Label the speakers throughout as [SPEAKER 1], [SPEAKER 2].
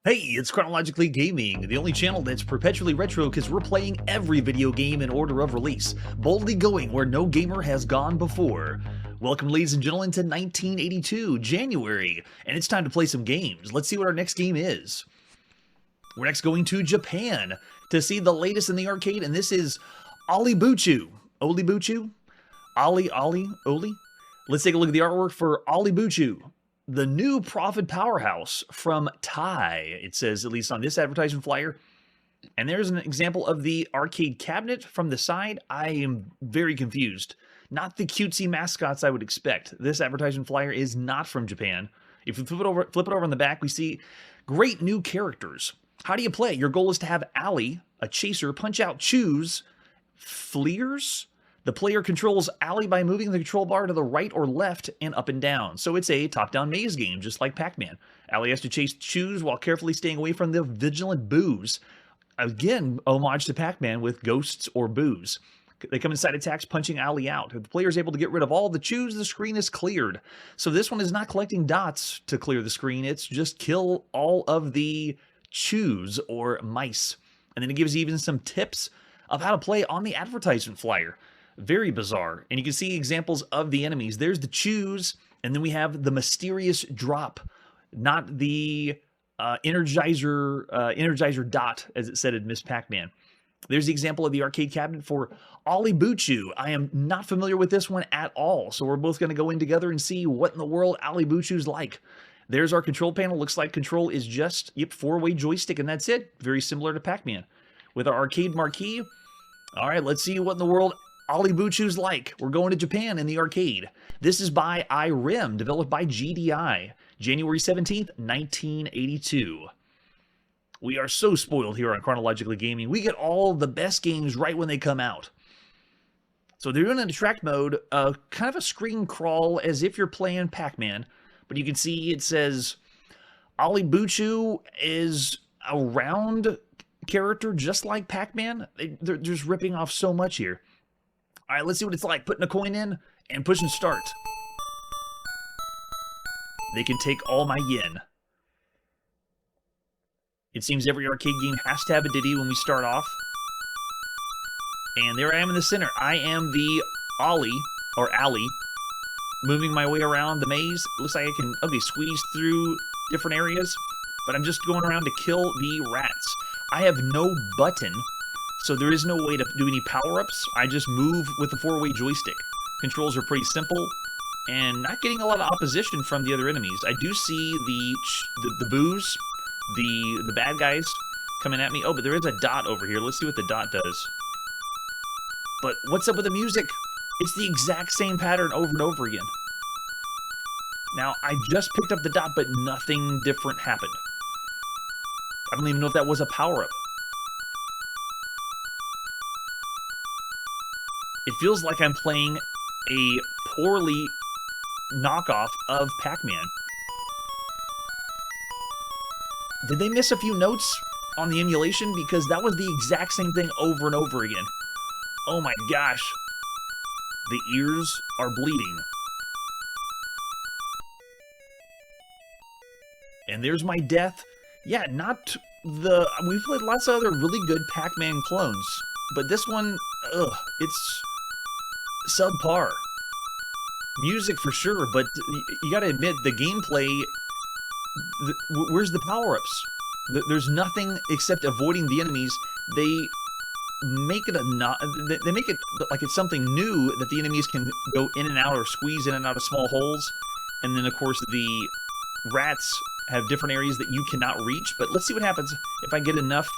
[SPEAKER 1] Hey, it's Chronologically Gaming, the only channel that's perpetually retro because we're playing every video game in order of release, boldly going where no gamer has gone before. Welcome, ladies and gentlemen, to 1982, January, and it's time to play some games. Let's see what our next game is. We're next going to Japan to see the latest in the arcade, and this is Oli-Boo-Chu. Oli-Boo-Chu? Oli? Let's take a look at the artwork for Oli-Boo-Chu. The new profit powerhouse from Thai, it says, at least on this advertisement flyer. And there's an example of the arcade cabinet from the side. I am very confused. Not the cutesy mascots I would expect. This advertisement flyer is not from Japan. If you flip it over on the back, we see great new characters. How do you play? Your goal is to have Ali, a chaser, punch out Chu's fleers. The player controls Ali by moving the control bar to the right or left and up and down. So it's a top-down maze game, just like Pac-Man. Ali has to chase Chu's while carefully staying away from the vigilant boos. Again, homage to Pac-Man with ghosts or boos. They come inside attacks, punching Ali out. If the player is able to get rid of all the Chu's, the screen is cleared. So this one is not collecting dots to clear the screen. It's just kill all of the Chu's or mice. And then it gives you even some tips of how to play on the advertisement flyer. Very bizarre. And you can see examples of the enemies. There's the Chu's, and then we have the mysterious drop, not the Energizer dot, as it said in Miss Pac-Man. There's the example of the arcade cabinet for Oli-Boo-Chu. I am not familiar with this one at all, so we're both going to go in together and see what in the world Oli-Boo-Chu's like. There's our control panel. Looks like control is just, four-way joystick, and that's it. Very similar to Pac-Man. With our arcade marquee, all right, let's see what in the world Oli-Boo-Chu's like. We're going to Japan in the arcade. This is by IRIM, developed by GDI, January 17th, 1982. We are so spoiled here on Chronologically Gaming. We get all the best games right when they come out. So they're doing an attract mode, kind of a screen crawl as if you're playing Pac-Man. But you can see it says Oli-Boo-Chu is a round character just like Pac-Man. They're just ripping off so much here. All right, let's see what it's like putting a coin in and pushing start. They can take all my yen. It seems every arcade game has to have a ditty when we start off. And there I am in the center. I am the Ollie, or Ali, moving my way around the maze. Looks like I can, squeeze through different areas. But I'm just going around to kill the rats. I have no button, so there is no way to do any power-ups. I just move with the four-way joystick. Controls are pretty simple, and not getting a lot of opposition from the other enemies. I do see the boos, the bad guys coming at me. Oh, but there is a dot over here. Let's see what the dot does. But what's up with the music? It's the exact same pattern over and over again. Now, I just picked up the dot, but nothing different happened. I don't even know if that was a power-up. It feels like I'm playing a poorly knockoff of Pac-Man. Did they miss a few notes on the emulation? Because that was the exact same thing over and over again. Oh my gosh. The ears are bleeding. And there's my death. Yeah, not the... We've played lots of other really good Pac-Man clones. But this one, it's subpar. Music for sure, but you gotta admit, the gameplay, where's the power-ups? There's nothing except avoiding the enemies. They make it they make it like it's something new that the enemies can go in and out or squeeze in and out of small holes. And then, of course, the rats have different areas that you cannot reach. But let's see what happens if I get enough.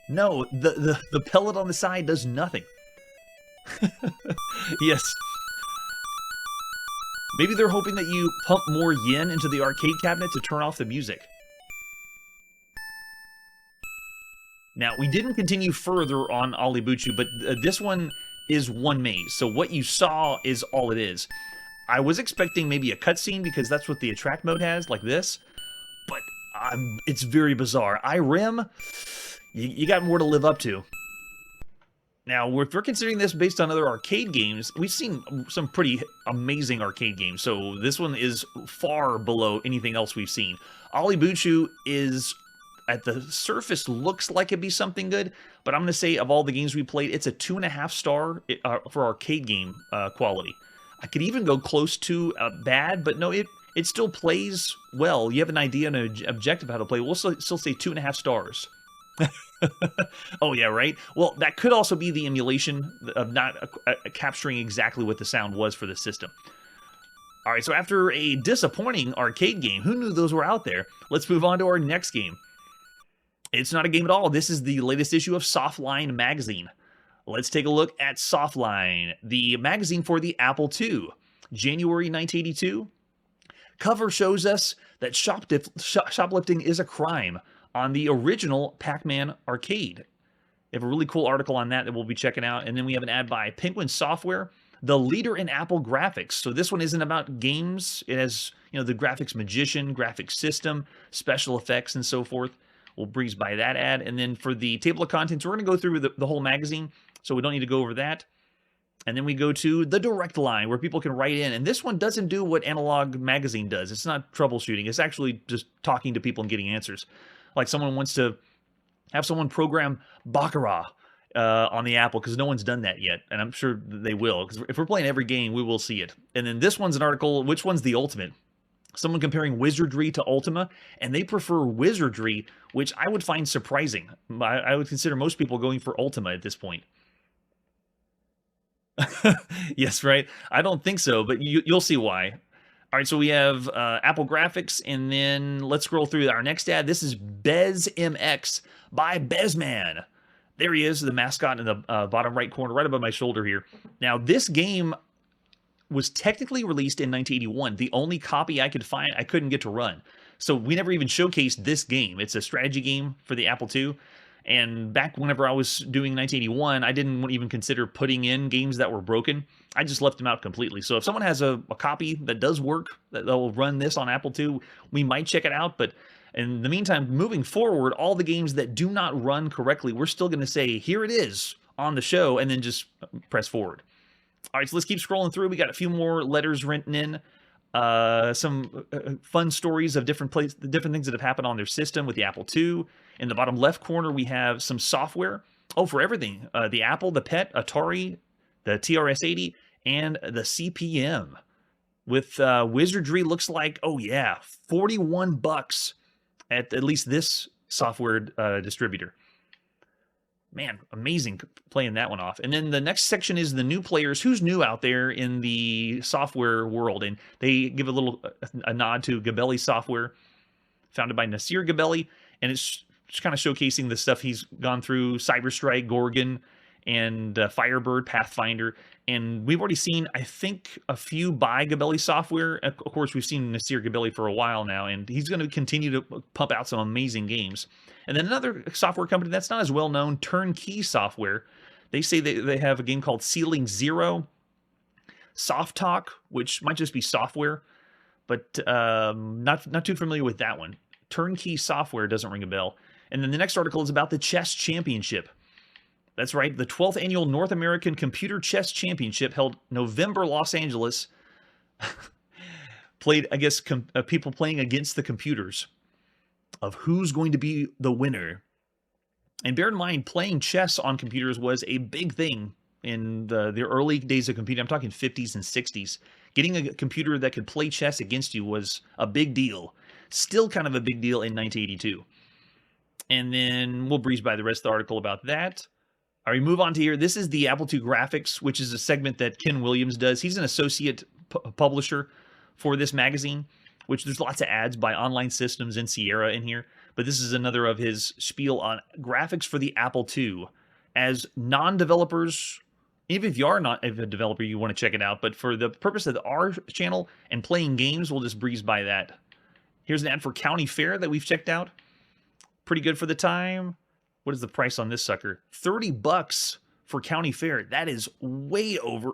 [SPEAKER 1] No, the pellet on the side does nothing. Yes. Maybe they're hoping that you pump more yen into the arcade cabinet to turn off the music. Now, we didn't continue further on Oli-Boo-Chu, but this one is one maze. So what you saw is all it is. I was expecting maybe a cutscene because that's what the attract mode has, like this. But it's very bizarre. IRIM, you got more to live up to. Now, if we're considering this based on other arcade games, we've seen some pretty amazing arcade games, so this one is far below anything else we've seen. Oli-Boo-Chu is, at the surface, looks like it'd be something good, but I'm going to say of all the games we played, it's a 2.5 star for arcade game quality. I could even go close to bad, but no, it still plays well. You have an idea and an objective how to play. We'll still say 2.5 stars. Oh, yeah, right? Well, that could also be the emulation of not capturing exactly what the sound was for the system. All right, so after a disappointing arcade game, who knew those were out there? Let's move on to our next game. It's not a game at all. This is the latest issue of Softline magazine. Let's take a look at Softline, the magazine for the Apple II. January 1982. Cover shows us that shoplifting is a crime on the original Pac-Man arcade. They have a really cool article on that we'll be checking out. And then we have an ad by Penguin Software, the leader in Apple graphics. So this one isn't about games. It has, the graphics magician, graphics system, special effects, and so forth. We'll breeze by that ad. And then for the table of contents, we're going to go through the whole magazine, so we don't need to go over that. And then we go to the direct line, where people can write in. And this one doesn't do what Analog Magazine does. It's not troubleshooting. It's actually just talking to people and getting answers. Like someone wants to have someone program Baccarat on the Apple, because no one's done that yet. And I'm sure they will, because if we're playing every game, we will see it. And then this one's an article, which one's the ultimate? Someone comparing Wizardry to Ultima, and they prefer Wizardry, which I would find surprising. I would consider most people going for Ultima at this point. Yes, right? I don't think so, but you'll see why. All right, so we have Apple graphics, and then let's scroll through our next ad. This is Bez MX by Bezman. There he is, the mascot in the bottom right corner, right above my shoulder here. Now, this game was technically released in 1981. The only copy I could find, I couldn't get to run. So we never even showcased this game. It's a strategy game for the Apple II. And back whenever I was doing 1981, I didn't even consider putting in games that were broken. I just left them out completely. So if someone has a copy that does work, that will run this on Apple II, we might check it out. But in the meantime, moving forward, all the games that do not run correctly, we're still going to say, here it is on the show, and then just press forward. All right, so let's keep scrolling through. We got a few more letters written in. Some fun stories of different things that have happened on their system with the Apple II. In the bottom left corner, we have some software. Oh, for everything. The Apple, the Pet, Atari, the TRS-80, and the CPM. With Wizardry, looks like, oh yeah, $41 at least this software distributor. Man, amazing playing that one off. And then the next section is the new players. Who's new out there in the software world? And they give a nod to Gabelli Software, founded by Nasir Gabelli. And it's just kind of showcasing the stuff he's gone through, Cyberstrike, Gorgon, and Firebird, Pathfinder. And we've already seen, I think, a few by Gabelli Software. Of course, we've seen Nasir Gabelli for a while now, and he's going to continue to pump out some amazing games. And then another software company that's not as well known, Turnkey Software. They say they have a game called Ceiling Zero. Soft Talk, which might just be software, but not too familiar with that one. Turnkey Software doesn't ring a bell. And then the next article is about the Chess Championship. That's right, the 12th Annual North American Computer Chess Championship held November, Los Angeles. Played, I guess, people playing against the computers of who's going to be the winner. And bear in mind, playing chess on computers was a big thing in the early days of computing. I'm talking 50s and 60s. Getting a computer that could play chess against you was a big deal. Still kind of a big deal in 1982. And then we'll breeze by the rest of the article about that. All right, move on to here. This is the Apple II Graphics, which is a segment that Ken Williams does. He's an associate publisher for this magazine, which there's lots of ads by Online Systems and Sierra in here. But this is another of his spiel on graphics for the Apple II. As non-developers, even if you are not a developer, you want to check it out. But for the purpose of our channel and playing games, we'll just breeze by that. Here's an ad for County Fair that we've checked out. Pretty good for the time. What is the price on this sucker? $30 for County Fair. That is way over,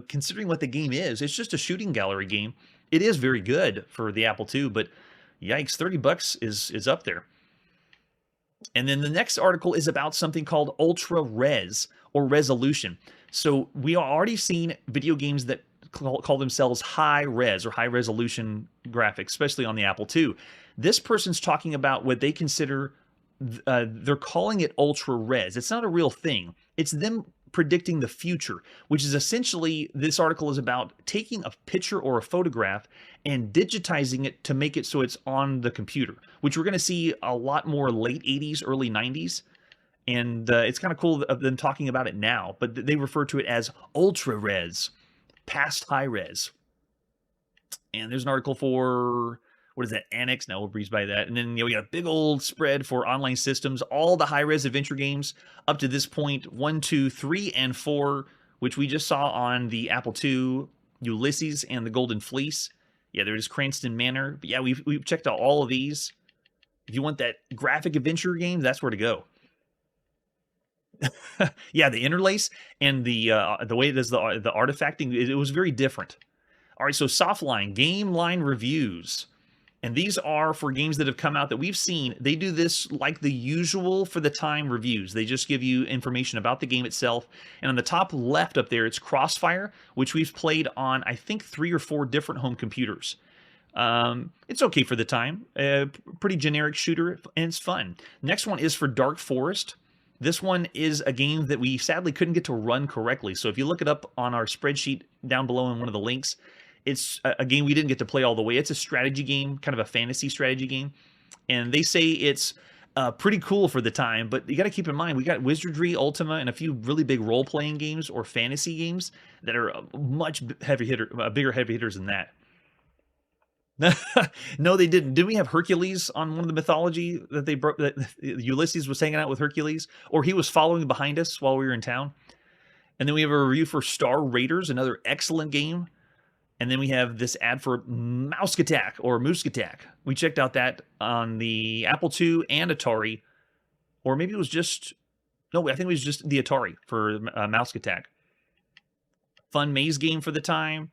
[SPEAKER 1] considering what the game is. It's just a shooting gallery game. It is very good for the Apple II, but yikes, $30 is up there. And then the next article is about something called ultra res or resolution. So we are already seen video games that call themselves high res or high resolution graphics, especially on the Apple II. This person's talking about what they consider, they're calling it ultra res. It's not a real thing. It's them predicting the future, which is essentially, this article is about taking a picture or a photograph and digitizing it to make it so it's on the computer, which we're going to see a lot more late 80s, early 90s. And it's kind of cool of them talking about it now, but they refer to it as ultra res, past high res. And there's an article for, what is that, Annex? Now we'll breeze by that. And then we got a big old spread for online systems, all the high-res adventure games up to this point, 1, 2, 3, and 4, which we just saw on the Apple II, Ulysses and the Golden Fleece. Yeah, there is Cranston Manor. But yeah, we've checked out all of these. If you want that graphic adventure game, that's where to go. Yeah, the interlace and the way it does the artifacting, it was very different. All right, so Softline, game line reviews. And these are for games that have come out that we've seen. They do this like the usual for the time reviews. They just give you information about the game itself. And on the top left up there, it's Crossfire, which we've played on, I think, 3 or 4 different home computers. It's okay for the time. Pretty generic shooter, and it's fun. Next one is for Dark Forest. This one is a game that we sadly couldn't get to run correctly. So if you look it up on our spreadsheet down below in one of the links, it's a game we didn't get to play all the way. It's a strategy game, kind of a fantasy strategy game. And they say it's pretty cool for the time, but you got to keep in mind, we got Wizardry, Ultima, and a few really big role-playing games or fantasy games that are much bigger heavy hitters than that. No, they didn't. Did we have Hercules on one of the mythology that they broke? That Ulysses was hanging out with Hercules, or he was following behind us while we were in town. And then we have a review for Star Raiders, another excellent game. And then we have this ad for Mouse Attack or Moose Attack. We checked out that on the Apple II and Atari, or maybe it was just, no, I think it was just the Atari for Mouse Attack. Fun maze game for the time.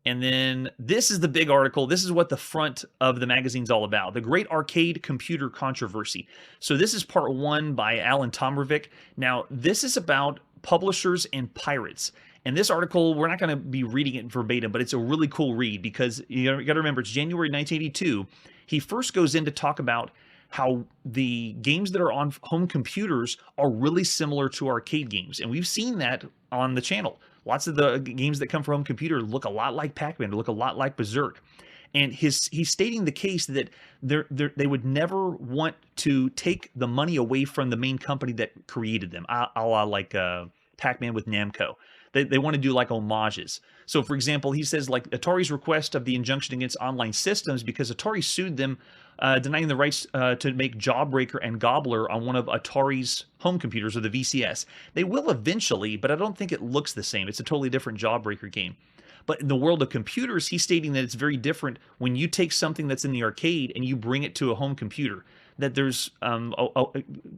[SPEAKER 1] And then this is the big article. This is what the front of the magazine's all about. The Great Arcade Computer Controversy. So this is part 1 by Alan Tomrovic. Now, this is about publishers and pirates. And this article, we're not going to be reading it verbatim, but it's a really cool read because you got to remember, it's January 1982. He first goes in to talk about how the games that are on home computers are really similar to arcade games. And we've seen that on the channel. Lots of the games that come from home computer look a lot like Pac-Man, look a lot like Berserk. And he's stating the case that they would never want to take the money away from the main company that created them, a la like Pac-Man with Namco. They want to do like homages. So, for example, he says like Atari's request of the injunction against online systems because Atari sued them, denying the rights to make Jawbreaker and Gobbler on one of Atari's home computers or the VCS. They will eventually, but I don't think it looks the same. It's a totally different Jawbreaker game. But in the world of computers, he's stating that it's very different when you take something that's in the arcade and you bring it to a home computer. That there's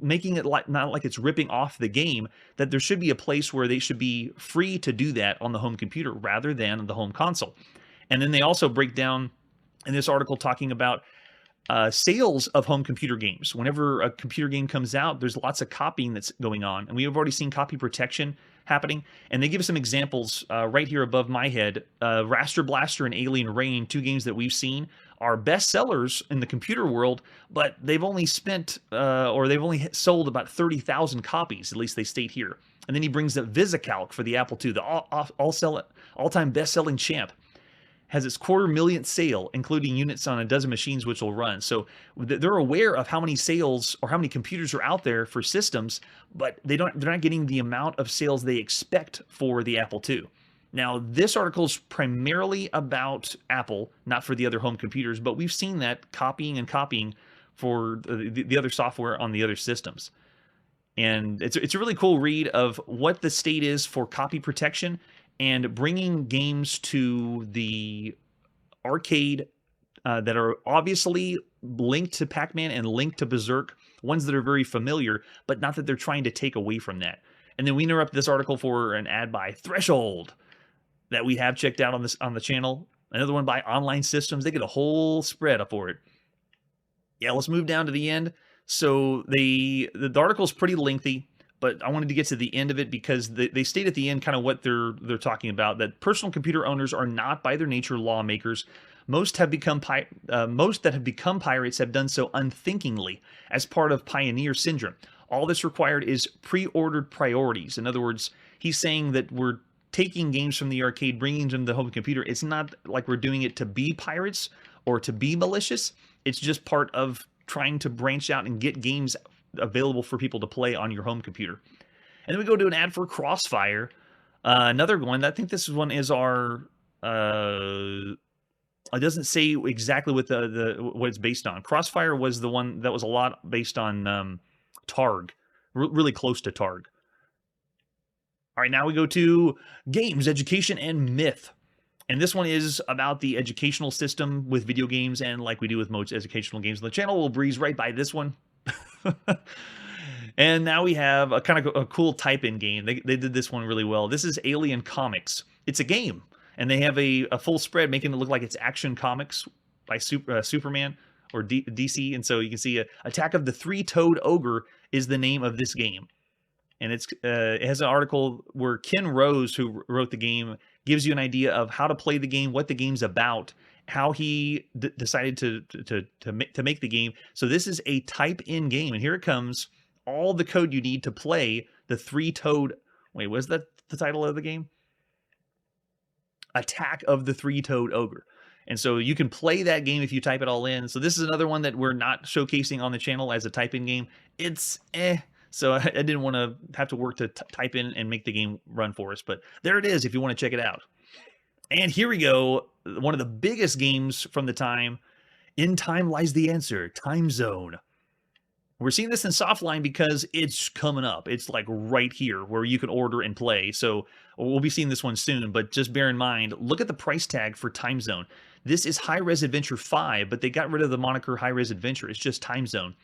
[SPEAKER 1] making it like not like it's ripping off the game, that there should be a place where they should be free to do that on the home computer rather than the home console. And then they also break down in this article talking about sales of home computer games. Whenever a computer game comes out, there's lots of copying that's going on. And we have already seen copy protection happening. And they give some examples right here above my head. Raster Blaster and Alien Rain, 2 games that we've seen, are bestsellers in the computer world, but they've only spent, or they've only sold about 30,000 copies, at least they state here. And then he brings up VisiCalc for the Apple II, the all-time best-selling champ. Has its 250,000th sale, including units on a dozen machines which will run. So they're aware of how many sales or how many computers are out there for systems, but they're not getting the amount of sales they expect for the Apple II. Now, this article is primarily about Apple, not for the other home computers, but we've seen that copying for the other software on the other systems. And it's a really cool read of what the state is for copy protection and bringing games to the arcade that are obviously linked to Pac-Man and linked to Berserk, ones that are very familiar, but not that they're trying to take away from that. And then we interrupt this article for an ad by Threshold that we have checked out on the channel. Another one by Online Systems. They get a whole spread up for it. Yeah, let's move down to the end. So the article is pretty lengthy, but I wanted to get to the end of it because they state at the end kind of what they're talking about, that personal computer owners are not by their nature lawmakers. Most that have become pirates have done so unthinkingly as part of pioneer syndrome. All that's required is pre-ordered priorities. In other words, he's saying that we're taking games from the arcade, bringing them to the home computer. It's not like we're doing it to be pirates or to be malicious. It's just part of trying to branch out and get games available for people to play on your home computer. And then we go to an ad for Crossfire. Another one, I think this one is our... it doesn't say exactly what what it's based on. Crossfire was the one that was a lot based on Targ, really close to Targ. All right, now we go to games, education, and myth. And this one is about the educational system with video games, and like we do with most educational games on the channel, we'll breeze right by this one. And now we have a kind of a cool type-in game. They did this one really well. This is Alien Comics. It's a game, and they have a full spread making it look like it's Action Comics by Superman or DC. And so you can see Attack of the Three-Toed Ogre is the name of this game. And it has an article where Ken Rose, who wrote the game, gives you an idea of how to play the game, what the game's about, how he decided to make the game. So this is a type-in game, and here it comes. All the code you need to play the three-toed... Wait, was that the title of the game? Attack of the Three-Toed Ogre. And so you can play that game if you type it all in. So this is another one that we're not showcasing on the channel as a type-in game. It's So I didn't want to have to work to type in and make the game run for us. But there it is if you want to check it out. And here we go. One of the biggest games from the time. In Time Lies the Answer. Time Zone. We're seeing this in Softline because it's coming up. It's like right here where you can order and play. So we'll be seeing this one soon. But just bear in mind, look at the price tag for Time Zone. This is High Res Adventure 5, but they got rid of the moniker High Res Adventure. It's just Time Zone.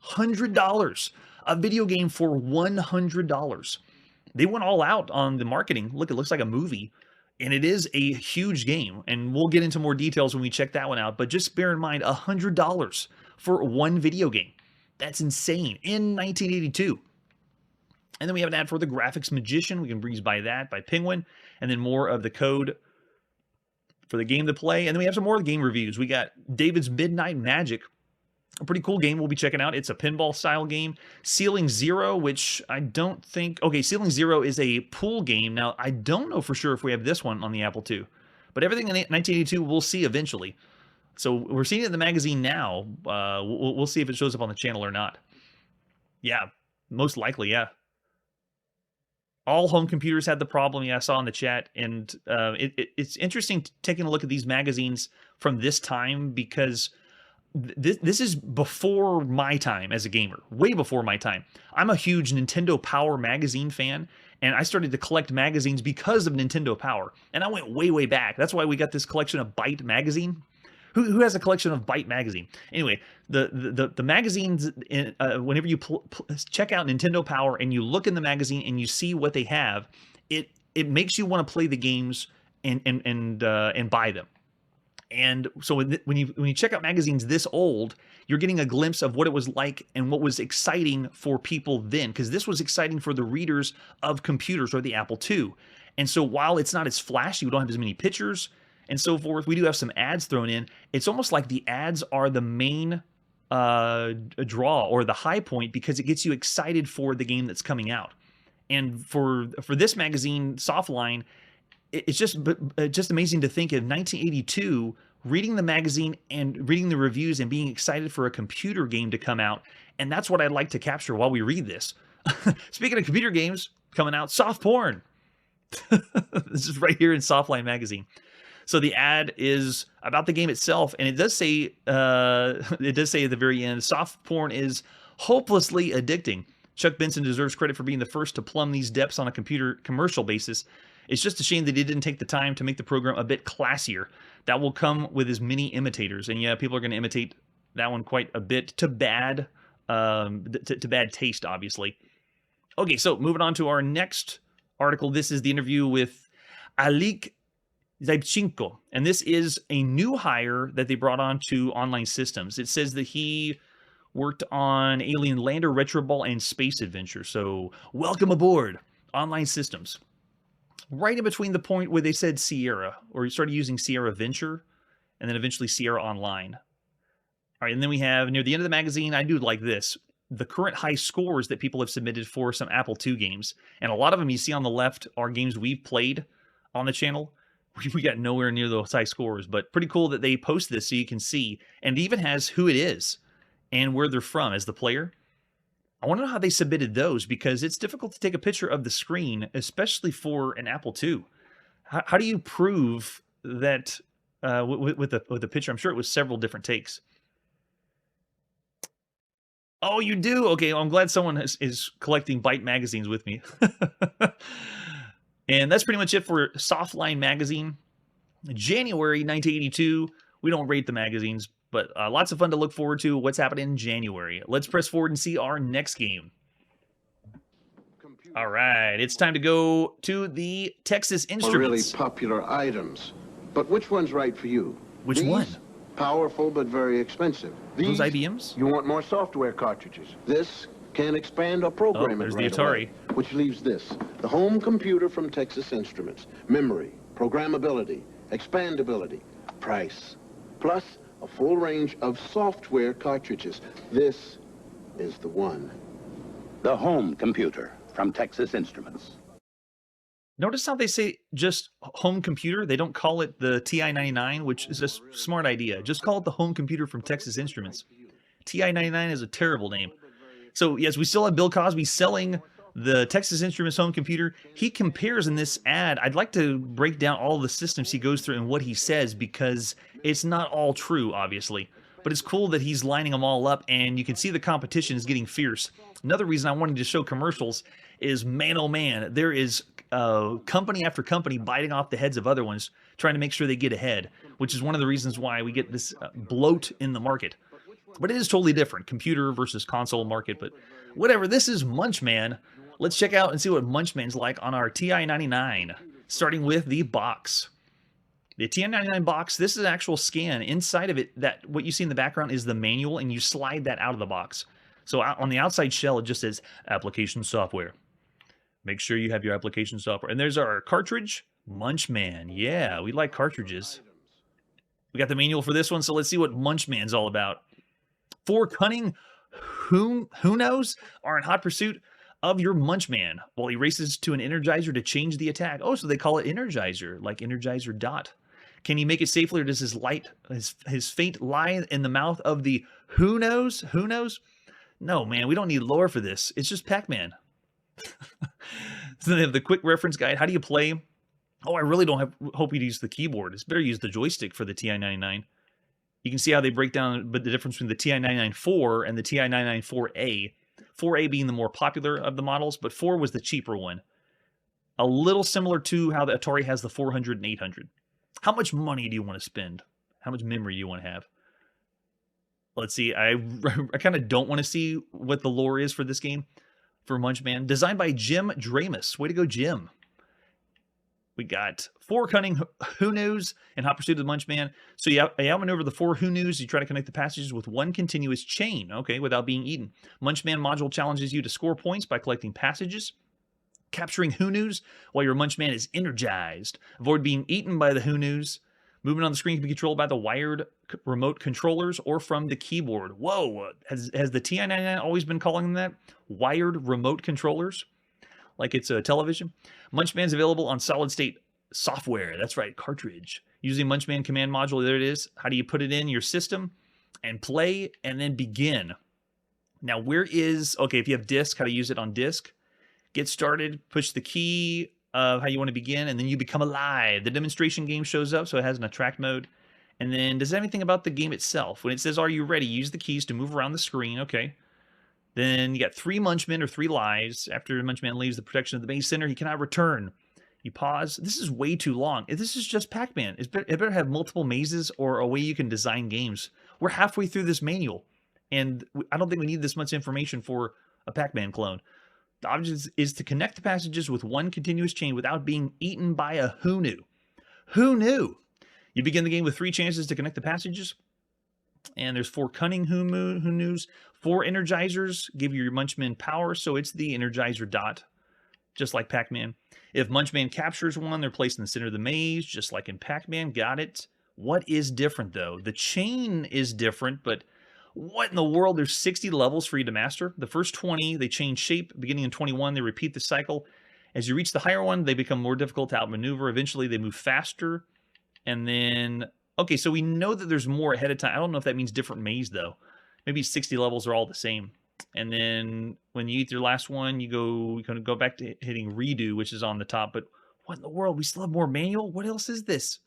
[SPEAKER 1] $100. A video game for $100. They went all out on the marketing. Look, it looks like a movie. And it is a huge game. And we'll get into more details when we check that one out. But just bear in mind, $100 for one video game. That's insane. In 1982. And then we have an ad for the Graphics Magician. We can breeze by that, by Penguin. And then more of the code for the game to play. And then we have some more game reviews. We got David's Midnight Magic. A pretty cool game we'll be checking out. It's a pinball-style game. Ceiling Zero, which I don't think... Okay, Ceiling Zero is a pool game. Now, I don't know for sure if we have this one on the Apple II. But everything in 1982 we'll see eventually. So we're seeing it in the magazine now. We'll see if it shows up on the channel or not. Yeah, most likely, yeah. All home computers had the problem, yeah, I saw in the chat. And it's interesting taking a look at these magazines from this time because... This is before my time as a gamer, way before my time. I'm a huge Nintendo Power magazine fan, and I started to collect magazines because of Nintendo Power. And I went way, way back. That's why we got this collection of Byte magazine. Who has a collection of Byte magazine? Anyway, the magazines, whenever you check out Nintendo Power and you look in the magazine and you see what they have, it makes you want to play the games and buy them. And so when you check out magazines this old, you're getting a glimpse of what it was like and what was exciting for people then, because this was exciting for the readers of computers or the Apple II. And so while it's not as flashy, we don't have as many pictures and so forth, we do have some ads thrown in. It's almost like the ads are the main draw or the high point because it gets you excited for the game that's coming out. And for this magazine, Softline, it's just amazing to think of 1982, reading the magazine and reading the reviews and being excited for a computer game to come out. And that's what I'd like to capture while we read this. Speaking of computer games coming out, soft porn. This is right here in Softline magazine. So the ad is about the game itself, and it does say at the very end, soft porn is hopelessly addicting. Chuck Benson deserves credit for being the first to plumb these depths on a computer commercial basis. It's just a shame that he didn't take the time to make the program a bit classier. That will come with his many imitators. And yeah, people are going to imitate that one quite a bit to bad taste, obviously. Okay, so moving on to our next article. This is the interview with Alik Zaybchenko. And this is a new hire that they brought on to Online Systems. It says that he worked on Alien Lander, Retro Ball, and Space Adventure. So welcome aboard, Online Systems. Right in between the point where they said Sierra, or you started using Sierra Venture, and then eventually Sierra Online. All right, and then we have, near the end of the magazine, I do like this, the current high scores that people have submitted for some Apple II games. And a lot of them you see on the left are games we've played on the channel. We got nowhere near those high scores, but pretty cool that they post this so you can see. And it even has who it is and where they're from as the player. I want to know how they submitted those, because it's difficult to take a picture of the screen, especially for an Apple II. How do you prove that with the picture? I'm sure it was several different takes. Oh, you do? Okay, well, I'm glad someone is collecting Byte magazines with me. And that's pretty much it for Softline magazine. January 1982. We don't rate the magazines, but lots of fun to look forward to. What's happening in January? Let's press forward and see our next game. All right, it's time to go to the Texas Instruments.
[SPEAKER 2] Really popular items. But which one's right for you?
[SPEAKER 1] Which one?
[SPEAKER 2] Powerful but very expensive.
[SPEAKER 1] Those IBMs?
[SPEAKER 2] You want more software cartridges. This can expand or program it
[SPEAKER 1] there's
[SPEAKER 2] right
[SPEAKER 1] the Atari.
[SPEAKER 2] away, which leaves this, the home computer from Texas Instruments. Memory, programmability, expandability, price, plus a full range of software cartridges. This is the one.
[SPEAKER 3] The home computer from Texas Instruments.
[SPEAKER 1] Notice how they say just home computer? They don't call it the TI-99, which is a smart idea. Just call it the home computer from Texas Instruments. TI-99 is a terrible name. So, yes, we still have Bill Cosby selling the Texas Instruments home computer. He compares in this ad. I'd like to break down all the systems he goes through and what he says, because it's not all true, obviously. But it's cool that he's lining them all up, and you can see the competition is getting fierce. Another reason I wanted to show commercials is, man, oh man, there is company after company biting off the heads of other ones, trying to make sure they get ahead, which is one of the reasons why we get this bloat in the market. But it is totally different, computer versus console market, but whatever. This is Munchman. Let's check out and see what Munchman's like on our TI-99, starting with the box. The TI-99 box, this is an actual scan. Inside of it, that what you see in the background is the manual, and you slide that out of the box. So on the outside shell, it just says application software. Make sure you have your application software. And there's our cartridge, Munchman. Yeah, we like cartridges. We got the manual for this one, so let's see what Munchman's all about. 4 cunning who knows are in hot pursuit of your Munchman while he races to an Energizer to change the attack. Oh, so they call it Energizer, like Energizer Dot. Can he make it safely, or does his fate lie in the mouth of the who knows? Who knows? No, man, we don't need lore for this. It's just Pac-Man. So they have the quick reference guide. How do you play? Oh, I really don't hope you use the keyboard. It's better use the joystick for the TI-99. You can see how they break down the difference between the TI-99-4 and the TI-99-4A. 4A being the more popular of the models, but 4 was the cheaper one. A little similar to how the Atari has the 400 and 800. How much money do you want to spend? How much memory do you want to have? Let's see. I kind of don't want to see what the lore is for this game, for Munchman. Designed by Jim Dramus. Way to go, Jim. We got 4 cunning who knows and hot pursuit of the Munchman. So you outmaneuver the 4 who knows. You try to connect the passages with one continuous chain, okay, without being eaten. Munchman module challenges you to score points by collecting passages, capturing who knows while your Munchman is energized. Avoid being eaten by the who knows. Movement on the screen can be controlled by the wired remote controllers or from the keyboard. Whoa, has the TI-99 always been calling them that? Wired remote controllers? Like it's a television? Munchman's available on solid-state software. That's right, cartridge. Using Munchman command module, there it is. How do you put it in your system? And play, and then begin. Now, where is... Okay, if you have disk, how to use it on disk. Get started, push the key of how you want to begin, and then you become alive. The demonstration game shows up, so it has an attract mode. And then, does anything about the game itself? When it says, are you ready? Use the keys to move around the screen. Okay. Then you got 3 Munchmen or 3 lives. After Munchman leaves the protection of the base center, he cannot return. You pause. This is way too long. This is just Pac-Man. It better have multiple mazes or a way you can design games. We're halfway through this manual, and I don't think we need this much information for a Pac-Man clone. The object is to connect the passages with one continuous chain without being eaten by a who knew. Who knew? You begin the game with 3 chances to connect the passages. And there's 4 cunning who news. 4 energizers give your Munchman power, so it's the energizer dot, just like Pac-Man. If Munchman captures one, they're placed in the center of the maze, just like in Pac-Man. Got it. What is different, though? The chain is different, but what in the world? There's 60 levels for you to master. The first 20, they change shape. Beginning in 21, they repeat the cycle. As you reach the higher one, they become more difficult to outmaneuver. Eventually, they move faster. And then, okay, so we know that there's more ahead of time. I don't know if that means different maze, though. Maybe 60 levels are all the same. And then when you eat your last one, you kind of go back to hitting redo, which is on the top. But what in the world? We still have more manual? What else is this?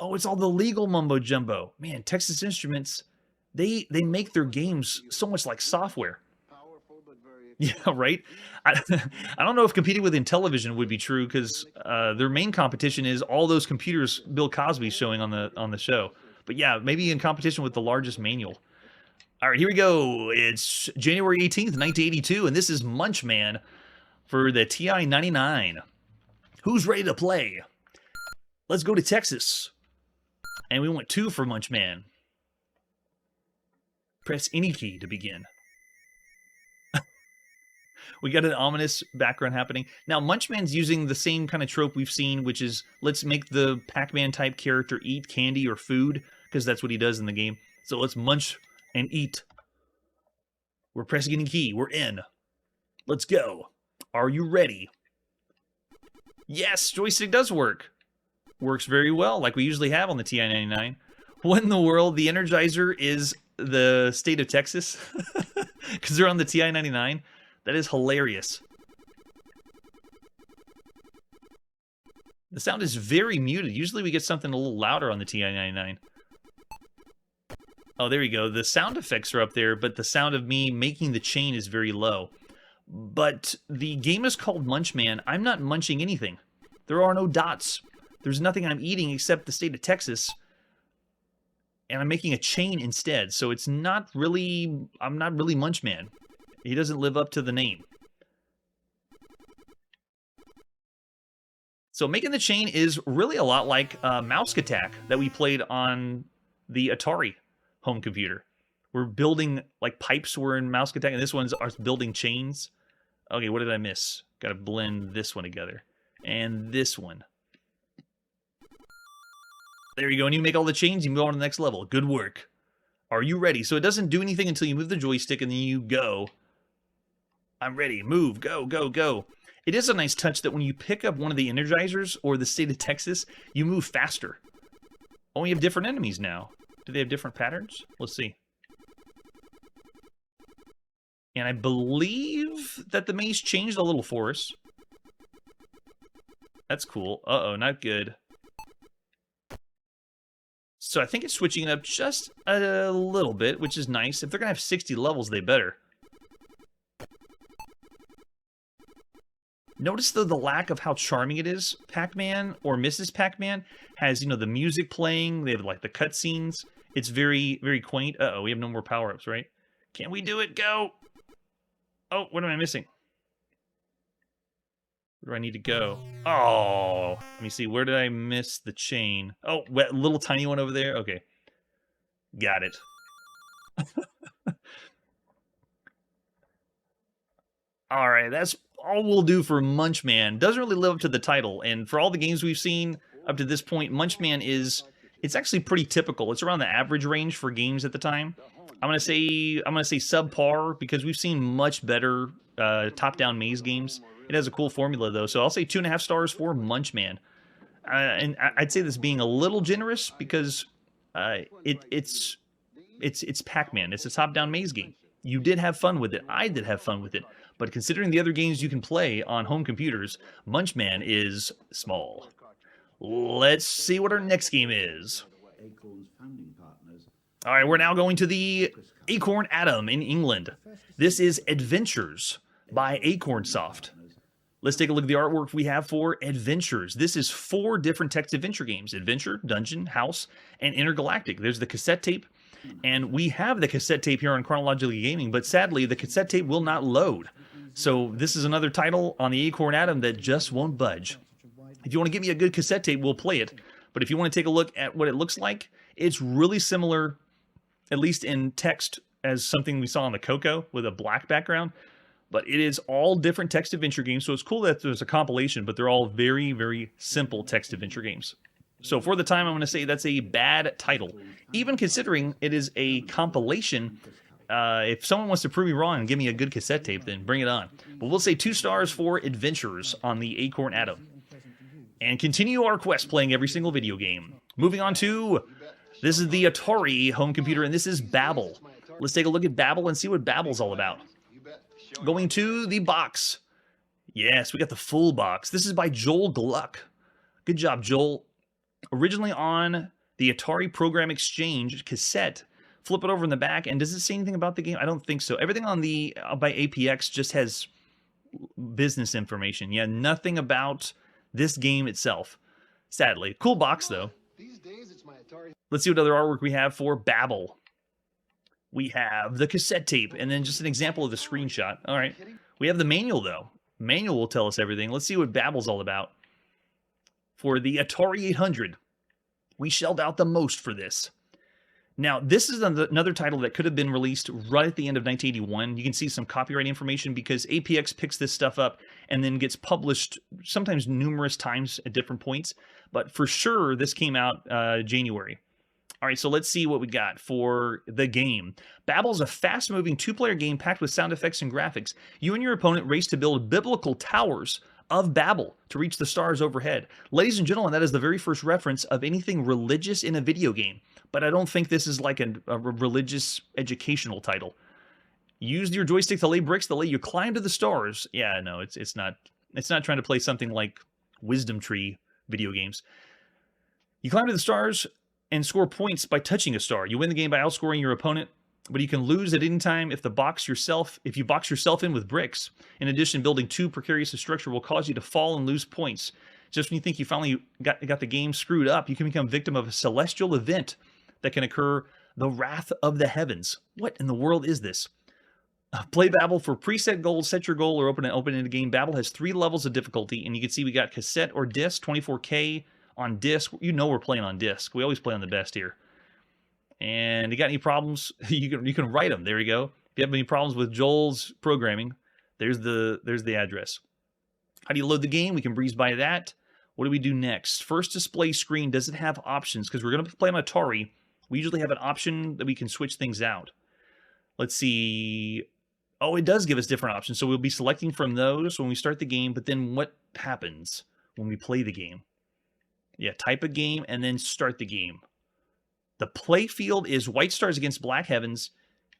[SPEAKER 1] Oh, it's all the legal mumbo jumbo. Man, Texas Instruments, they make their games so much like software. Yeah, right? I don't know if competing with Intellivision would be true, because their main competition is all those computers Bill Cosby's showing on the show. But yeah, maybe in competition with the largest manual. All right, here we go. It's January 18th, 1982, and this is Munchman for the TI-99. Who's ready to play? Let's go to Texas. And we want 2 for Munchman. Press any key to begin. We got an ominous background happening. Now, Munchman's using the same kind of trope we've seen, which is let's make the Pac-Man type character eat candy or food, because that's what he does in the game. So let's munch and eat. We're pressing any key. We're in. Let's go. Are you ready? Yes, joystick does work. Works very well, like we usually have on the TI-99. What in the world? The Energizer is the state of Texas? Because they're on the TI-99? That is hilarious. The sound is very muted. Usually we get something a little louder on the TI-99. Oh, there you go. The sound effects are up there, but the sound of me making the chain is very low. But the game is called Munchman. I'm not munching anything. There are no dots. There's nothing I'm eating except the state of Texas. And I'm making a chain instead. So it's not really... I'm not really Munchman. He doesn't live up to the name. So making the chain is really a lot like Mouse Attack that we played on the Atari home computer. We're building, like, pipes were in Mouse Attack, and this one's us building chains. Okay, what did I miss? Gotta blend this one together. And this one. There you go, and you make all the chains, you move on to the next level. Good work. Are you ready? So it doesn't do anything until you move the joystick, and then you go. I'm ready. Move. Go, go, go. It is a nice touch that when you pick up one of the Energizers or the state of Texas, you move faster. Oh, you have different enemies now. Do they have different patterns? Let's see. And I believe that the maze changed a little for us. That's cool. Uh-oh, not good. So I think it's switching it up just a little bit, which is nice. If they're going to have 60 levels, they better. Notice, though, the lack of how charming it is. Pac-Man or Mrs. Pac-Man has, you know, the music playing. They have, like, the cutscenes. It's very, very quaint. Uh-oh, we have no more power-ups, right? Can we do it? Go! Oh, what am I missing? Where do I need to go? Oh, let me see. Where did I miss the chain? Oh, little tiny one over there? Okay. Got it. All right, that's all we'll do for Munchman. Doesn't really live up to the title, and for all the games we've seen up to this point, Munchman is... It's actually pretty typical. It's around the average range for games at the time. I'm gonna say subpar, because we've seen much better top-down maze games. It has a cool formula, though, so I'll say 2.5 stars for Munchman. And I'd say this being a little generous, because it's Pac-Man. It's a top-down maze game. You did have fun with it. I did have fun with it. But considering the other games you can play on home computers, Munchman is small. Let's see what our next game is. All right, we're now going to the Acorn Atom in England. This is Adventures by Acorn Soft. Let's take a look at the artwork we have for Adventures. This is 4 different text adventure games: Adventure, Dungeon, House, and Intergalactic. There's the cassette tape, and we have the cassette tape here on Chronologically Gaming, but sadly, the cassette tape will not load. So this is another title on the Acorn Atom that just won't budge. If you want to give me a good cassette tape, we'll play it. But if you want to take a look at what it looks like, it's really similar at least in text, as something we saw on the Coco with a black background. But it is all different text adventure games, so it's cool that there's a compilation, but they're all very, very simple text adventure games. So for the time, I'm going to say that's a bad title. Even considering it is a compilation, if someone wants to prove me wrong and give me a good cassette tape, then bring it on. But we'll say 2 stars for Adventures on the Acorn Atom. And continue our quest playing every single video game. Moving on to, this is the Atari home computer, and this is Babel. Let's take a look at Babel and see what Babel's all about. Going to the box. Yes, we got the full box. This is by Joel Gluck. Good job, Joel. Originally on the Atari Program Exchange cassette. Flip it over in the back, and does it say anything about the game? I don't think so. Everything on the by APX just has business information. Yeah, nothing about this game itself. Sadly. Cool box, though. Let's see what other artwork we have for Babel. We have the cassette tape, and then just an example of the screenshot. All right. We have the manual, though. Manual will tell us everything. Let's see what Babel's all about. For the Atari 800, we shelled out the most for this. Now, this is another title that could have been released right at the end of 1981. You can see some copyright information because APX picks this stuff up and then gets published sometimes numerous times at different points. But for sure, this came out January. All right, so let's see what we got for the game. Babel is a fast-moving 2-player game packed with sound effects and graphics. You and your opponent race to build biblical towers of Babel to reach the stars overhead. Ladies and gentlemen, that is the very first reference of anything religious in a video game. But I don't think this is like a religious educational title. Use your joystick to lay bricks that let you climb to the stars. Yeah, no, it's not trying to play something like Wisdom Tree video games. You climb to the stars and score points by touching a star. You win the game by outscoring your opponent, but you can lose at any time if you box yourself in with bricks. In addition, building too precarious a structure will cause you to fall and lose points. Just when you think you finally got the game screwed up, you can become victim of a celestial event that can occur, the wrath of the heavens. What in the world is this? Play Babel for preset goals, set your goal, or open in a game. Babel has 3 levels of difficulty, and you can see we got cassette or disc, 24K on disc. You know we're playing on disc. We always play on the best here. And you got any problems, you can write them. There you go. If you have any problems with Joel's programming, there's the address. How do you load the game? We can breeze by that. What do we do next? First display screen, does it have options? Because we're going to play on Atari. We usually have an option that we can switch things out. Let's see. Oh, it does give us different options. So we'll be selecting from those when we start the game. But then what happens when we play the game? Yeah, type a game and then start the game. The play field is white stars against black heavens.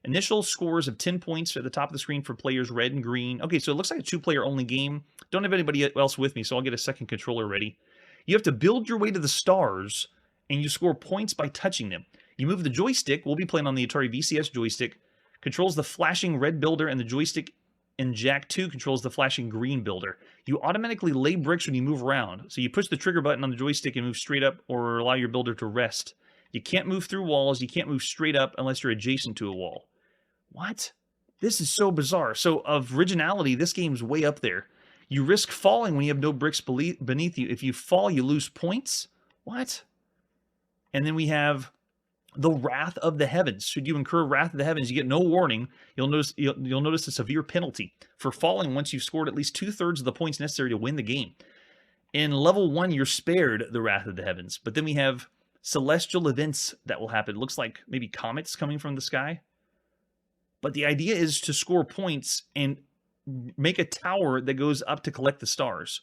[SPEAKER 1] Initial scores of 10 points at the top of the screen for players red and green. Okay, so it looks like a 2-player only game. Don't have anybody else with me, so I'll get a second controller ready. You have to build your way to the stars, and you score points by touching them. You move the joystick. We'll be playing on the Atari VCS joystick. Controls the flashing red builder, and the joystick in Jack 2 controls the flashing green builder. You automatically lay bricks when you move around. So you push the trigger button on the joystick and move straight up, or allow your builder to rest. You can't move through walls. You can't move straight up unless you're adjacent to a wall. What? This is so bizarre. So of originality, this game's way up there. You risk falling when you have no bricks beneath you. If you fall, you lose points. What? And then we have the Wrath of the Heavens. Should you incur Wrath of the Heavens, you get no warning. You'll notice a severe penalty for falling once you've scored at least 2/3 of the points necessary to win the game. In level 1, you're spared the Wrath of the Heavens. But then we have celestial events that will happen. It looks like maybe comets coming from the sky. But the idea is to score points and make a tower that goes up to collect the stars.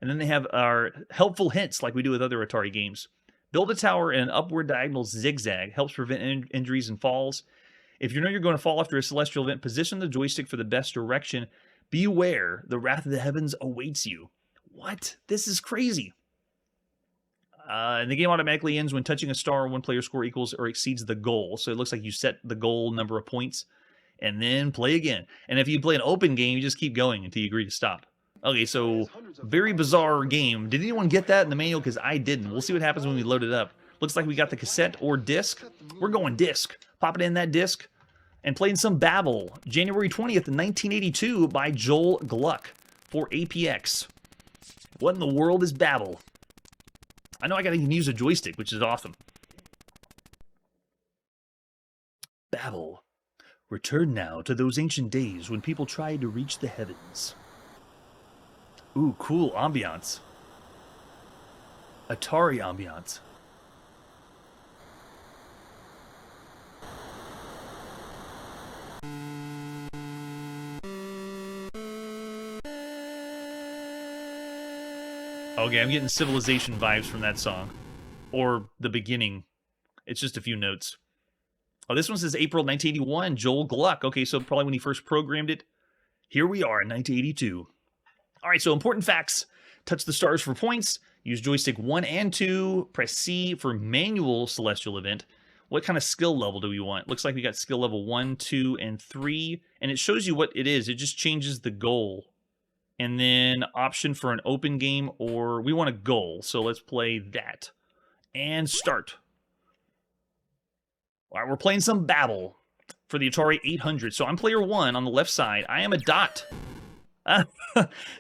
[SPEAKER 1] And then they have our helpful hints like we do with other Atari games. Build a tower in an upward diagonal zigzag. Helps prevent injuries and falls. If you know you're going to fall after a celestial event, position the joystick for the best direction. Beware, the Wrath of the Heavens awaits you. What? This is crazy. And the game automatically ends when touching a star. One player score equals or exceeds the goal. So it looks like you set the goal number of points and then play again. And if you play an open game, you just keep going until you agree to stop. Okay, so very bizarre game. Did anyone get that in the manual? Because I didn't. We'll see what happens when we load it up. Looks like we got the cassette or disc. We're going disc. Pop it in that disc and playing some Babel. January 20th, 1982 by Joel Gluck for APX. What in the world is Babel? I know I got to use a joystick, which is awesome. Return now to those ancient days when people tried to reach the heavens. Ooh, cool ambiance. Atari ambiance. Okay, I'm getting Civilization vibes from that song. Or the beginning. It's just a few notes. Oh, this one says April 1981, Joel Gluck. Okay, so probably when he first programmed it. Here we are in 1982. All right, so important facts. Touch the stars for points. Use joystick 1 and 2. Press C for manual celestial event. What kind of skill level do we want? Looks like we got skill level 1, 2, and 3. And it shows you what it is. It just changes the goal. And then option for an open game, or we want a goal. So let's play that. And start. All right, we're playing some Babel for the Atari 800. So I'm player 1 on the left side. I am a dot.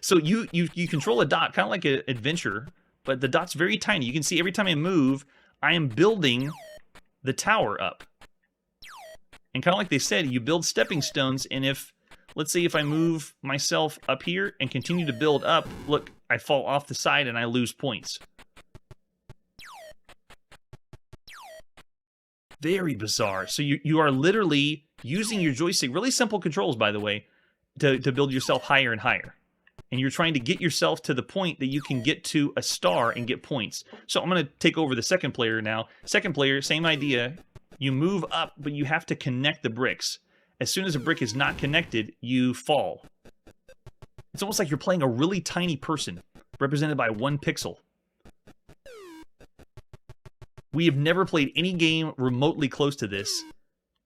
[SPEAKER 1] So you control a dot, kind of like an adventure, but the dot's very tiny. You can see every time I move, I am building the tower up. And kind of like they said, you build stepping stones, and if, let's say if I move myself up here and continue to build up, look, I fall off the side and I lose points. Very bizarre. So you are literally using your joystick, really simple controls, by the way, to build yourself higher and higher. And you're trying to get yourself to the point that you can get to a star and get points. So I'm going to take over the second player now. Second player, same idea. You move up, but you have to connect the bricks. As soon as a brick is not connected, you fall. It's almost like you're playing a really tiny person, represented by 1 pixel. We have never played any game remotely close to this.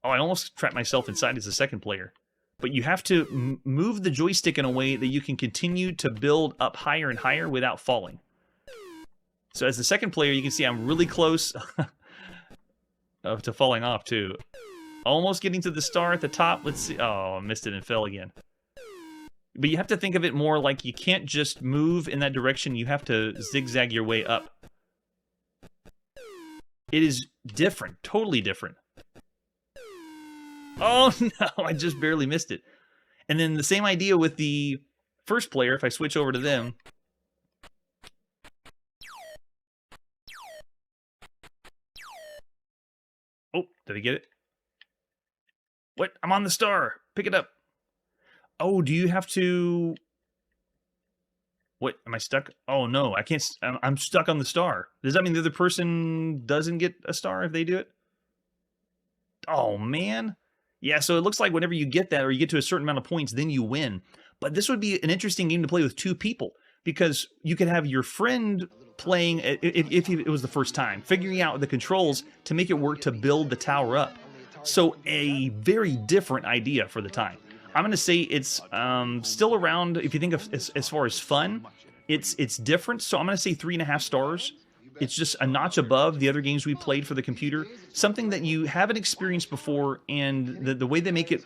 [SPEAKER 1] Oh, I almost trapped myself inside as a second player. But you have to move the joystick in a way that you can continue to build up higher and higher without falling. So as the second player, you can see I'm really close to falling off too. Almost getting to the star at the top. Let's see. Oh, I missed it and fell again. But you have to think of it more like you can't just move in that direction. You have to zigzag your way up. It is different. Totally different. Oh, no. I just barely missed it. And then the same idea with the first player, if I switch over to them. Oh, did I get it? What? I'm on the star. Pick it up. Oh, do you have to... What? Am I stuck? Oh, no. I can't... I'm stuck on the star. Does that mean the other person doesn't get a star if they do it? Oh, man. Yeah, so it looks like whenever you get that or you get to a certain amount of points, then you win. But this would be an interesting game to play with 2 people because you could have your friend playing, if it was the first time, figuring out the controls to make it work to build the tower up. So a very different idea for the time. I'm going to say it's still around, if you think of as far as fun, it's different. So I'm going to say 3.5 stars. It's just a notch above the other games we played for the computer. Something that you haven't experienced before, and the way they make it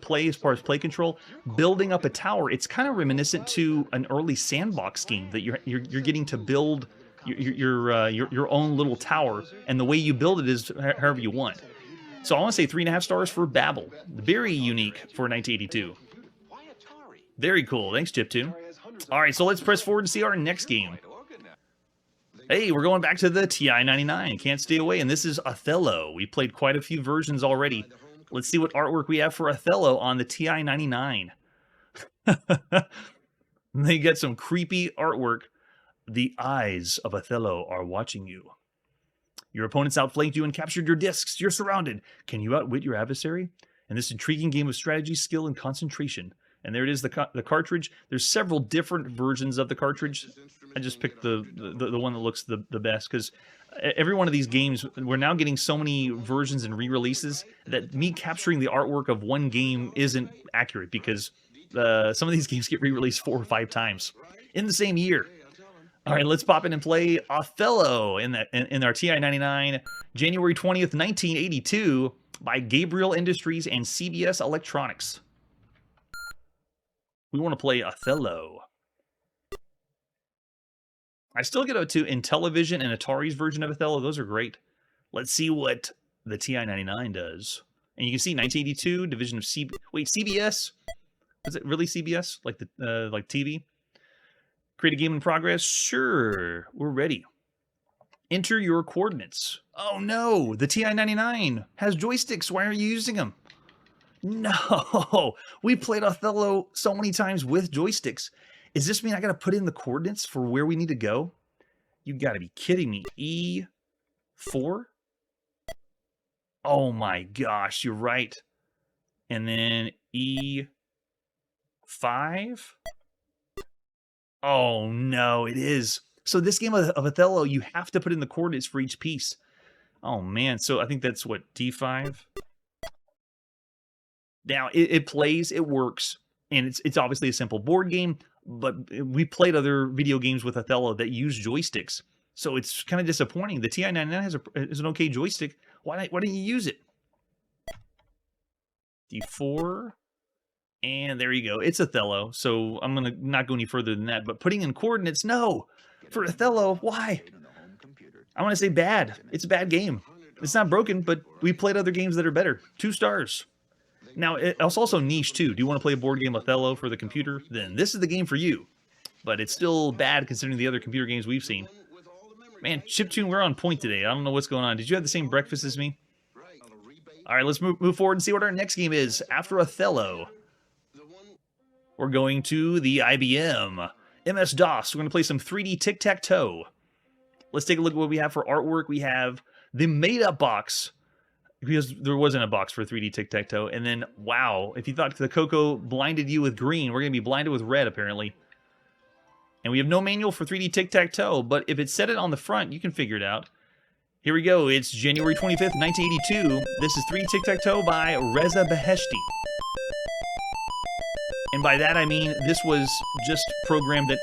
[SPEAKER 1] play as far as play control, building up a tower, it's kind of reminiscent to an early sandbox game that you're getting to build your own little tower, and the way you build it is however you want. So I want to say 3.5 stars for Babel. Very unique for 1982. Very cool. Thanks, Chiptune. All right, so let's press forward and see our next game. Hey, we're going back to the TI-99. Can't stay away, and this is Othello. We played quite a few versions already. Let's see what artwork we have for Othello on the TI-99. They get some creepy artwork. The eyes of Othello are watching you. Your opponents outflanked you and captured your discs. You're surrounded. Can you outwit your adversary? In this intriguing game of strategy, skill, and concentration. And there it is, the cartridge. There's several different versions of the cartridge. I just picked the one that looks the best because every one of these games, we're now getting so many versions and re-releases that me capturing the artwork of one game isn't accurate because some of these games get re-released 4 or 5 times in the same year. All right, let's pop in and play Othello in our TI-99, January 20th, 1982, by Gabriel Industries and CBS Electronics. We want to play Othello. I still get to Intellivision and Atari's version of Othello. Those are great. Let's see what the TI-99 does. And you can see 1982, division of CBS? Was it really CBS? Like like TV? Create a game in progress? Sure, we're ready. Enter your coordinates. Oh no, the TI-99 has joysticks. Why aren't you using them? No, we played Othello so many times with joysticks. Does this mean I gotta put in the coordinates for where we need to go? You gotta be kidding me. E4? Oh my gosh, you're right. And then E5? Oh no, it is. So this game of Othello, you have to put in the coordinates for each piece. Oh man, so I think that's what, D5? Now, it plays, it works, and it's obviously a simple board game, but we played other video games with Othello that use joysticks. So it's kind of disappointing. The TI-99 is an okay joystick. Why didn't you use it? D4. And there you go. It's Othello, so I'm going to not go any further than that. But putting in coordinates, no. For Othello, why? I want to say bad. It's a bad game. It's not broken, but we played other games that are better. 2 stars. Now, it's also niche, too. Do you want to play a board game Othello for the computer? Then this is the game for you. But it's still bad considering the other computer games we've seen. Man, Chiptune, we're on point today. I don't know what's going on. Did you have the same breakfast as me? All right, let's move forward and see what our next game is. After Othello, we're going to the IBM. MS-DOS. We're going to play some 3D Tic-Tac-Toe. Let's take a look at what we have for artwork. We have the made-up box, because there wasn't a box for 3D Tic-Tac-Toe. And then, wow, if you thought the Coco blinded you with green, we're going to be blinded with red, apparently. And we have no manual for 3D Tic-Tac-Toe, but if it's set it on the front, you can figure it out. Here we go. It's January 25th, 1982. This is 3D Tic-Tac-Toe by Reza Beheshti. And by that I mean this was just programmed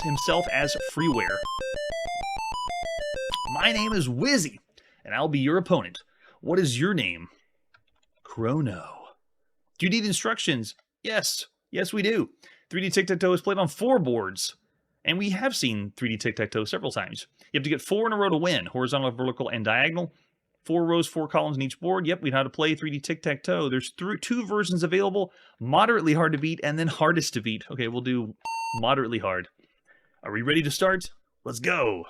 [SPEAKER 1] himself as freeware. My name is Wizzy, and I'll be your opponent. What is your name? Chrono. Do you need instructions? Yes. Yes, we do. 3D Tic-Tac-Toe is played on 4 boards, and we have seen 3D Tic-Tac-Toe several times. You have to get 4 in a row to win, horizontal, vertical, and diagonal. 4 rows, 4 columns in each board. Yep, we know how to play 3D Tic-Tac-Toe. There's 2 versions available, moderately hard to beat, and then hardest to beat. Okay, we'll do moderately hard. Are we ready to start? Let's go.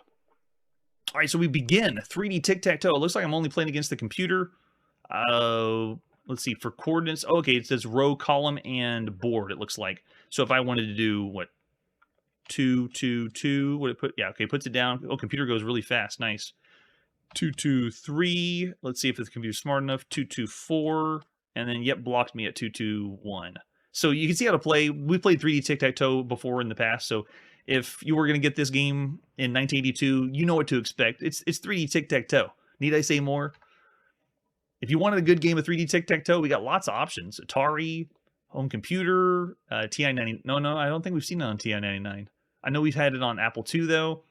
[SPEAKER 1] All right, so we begin 3D Tic-Tac-Toe. It looks like I'm only playing against the computer. Let's see, for coordinates. Oh, okay, it says row, column, and board, it looks like. So if I wanted to do, what, 2, 2, 2, would it put? Yeah, okay, puts it down. Oh, computer goes really fast. Nice. 2, 2, 3. Let's see if the computer's smart enough. 2, 2, 4. And then, yep, blocked me at 2, 2, 1. So you can see how to play. We played 3D Tic-Tac-Toe before in the past, so if you were going to get this game in 1982, you know what to expect. It's 3D Tic-Tac-Toe. Need I say more? If you wanted a good game of 3D Tic-Tac-Toe, we got lots of options. Atari, home computer, TI-99. No, I don't think we've seen it on TI-99. I know we've had it on Apple II, though.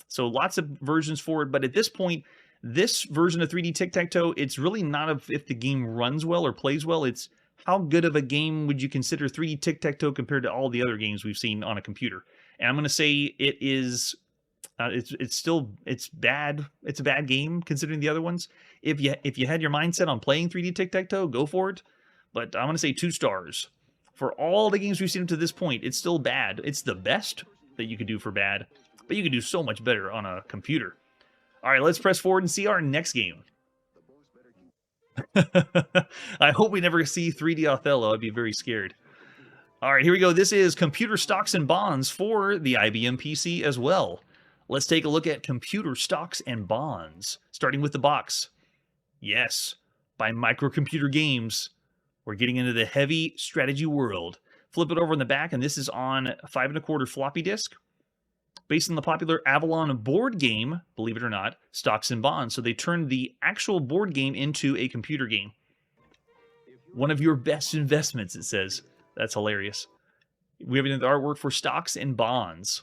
[SPEAKER 1] So lots of versions for it. But at this point, this version of 3D Tic-Tac-Toe, it's really not if the game runs well or plays well. It's how good of a game would you consider 3D Tic-Tac-Toe compared to all the other games we've seen on a computer. And I'm going to say it is... it's bad. It's a bad game considering the other ones. If you had your mindset on playing 3D Tic-Tac-Toe, go for it. But I'm going to say 2 stars. For all the games we've seen up to this point, it's still bad. It's the best that you could do for bad, but you could do so much better on a computer. All right, let's press forward and see our next game. I hope we never see 3D Othello. I'd be very scared. All right, here we go. This is Computer Stocks and Bonds for the IBM PC as well. Let's take a look at Computer Stocks and Bonds, starting with the box. Yes, by Microcomputer Games. We're getting into the heavy strategy world. Flip it over in the back, and this is on a 5 1/4 floppy disk. Based on the popular Avalon board game, believe it or not, Stocks and Bonds. So they turned the actual board game into a computer game. One of your best investments, it says. That's hilarious. We have the artwork for Stocks and Bonds.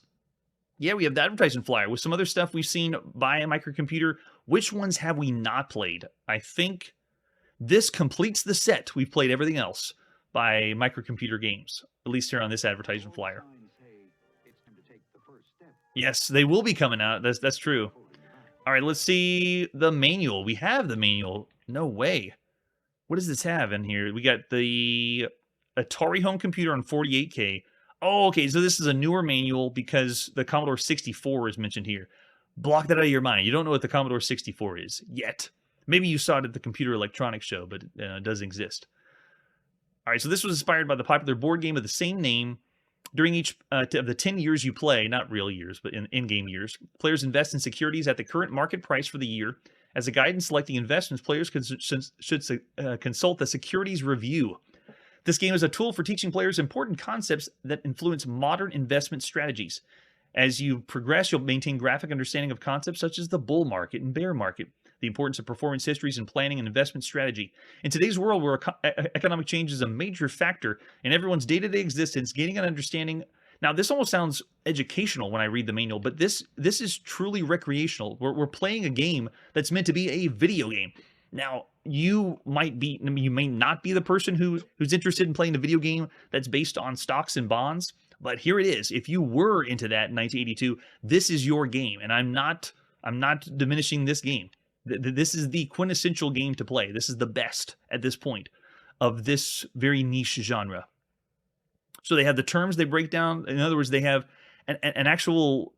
[SPEAKER 1] Yeah, we have the advertising flyer with some other stuff we've seen by a microcomputer. Which ones have we not played? I think this completes the set. We've played everything else by Microcomputer Games, at least here on this advertising flyer. Yes, they will be coming out. That's true. All right, let's see the manual. We have the manual. No way. What does this have in here? We got the Atari home computer on 48K. Oh, okay, so this is a newer manual because the Commodore 64 is mentioned here. Block that out of your mind. You don't know what the Commodore 64 is yet. Maybe you saw it at the Computer Electronics Show, but it does exist. All right, so this was inspired by the popular board game of the same name. During each of the 10 years you play, not real years, but in-game years, players invest in securities at the current market price for the year. As a guide in selecting investments, players should consult the securities review. This game is a tool for teaching players important concepts that influence modern investment strategies. As you progress, you'll maintain graphic understanding of concepts such as the bull market and bear market, the importance of performance histories in planning and investment strategy. In today's world where economic change is a major factor in everyone's day-to-day existence, gaining an understanding... Now, this almost sounds educational when I read the manual, but this is truly recreational. We're playing a game that's meant to be a video game. Now, you may not be the person who's interested in playing a video game that's based on stocks and bonds, but here it is. If you were into that in 1982, this is your game, and I'm not diminishing this game. This is the quintessential game to play. This is the best at this point of this very niche genre. So they have the terms they break down. In other words, they have an actual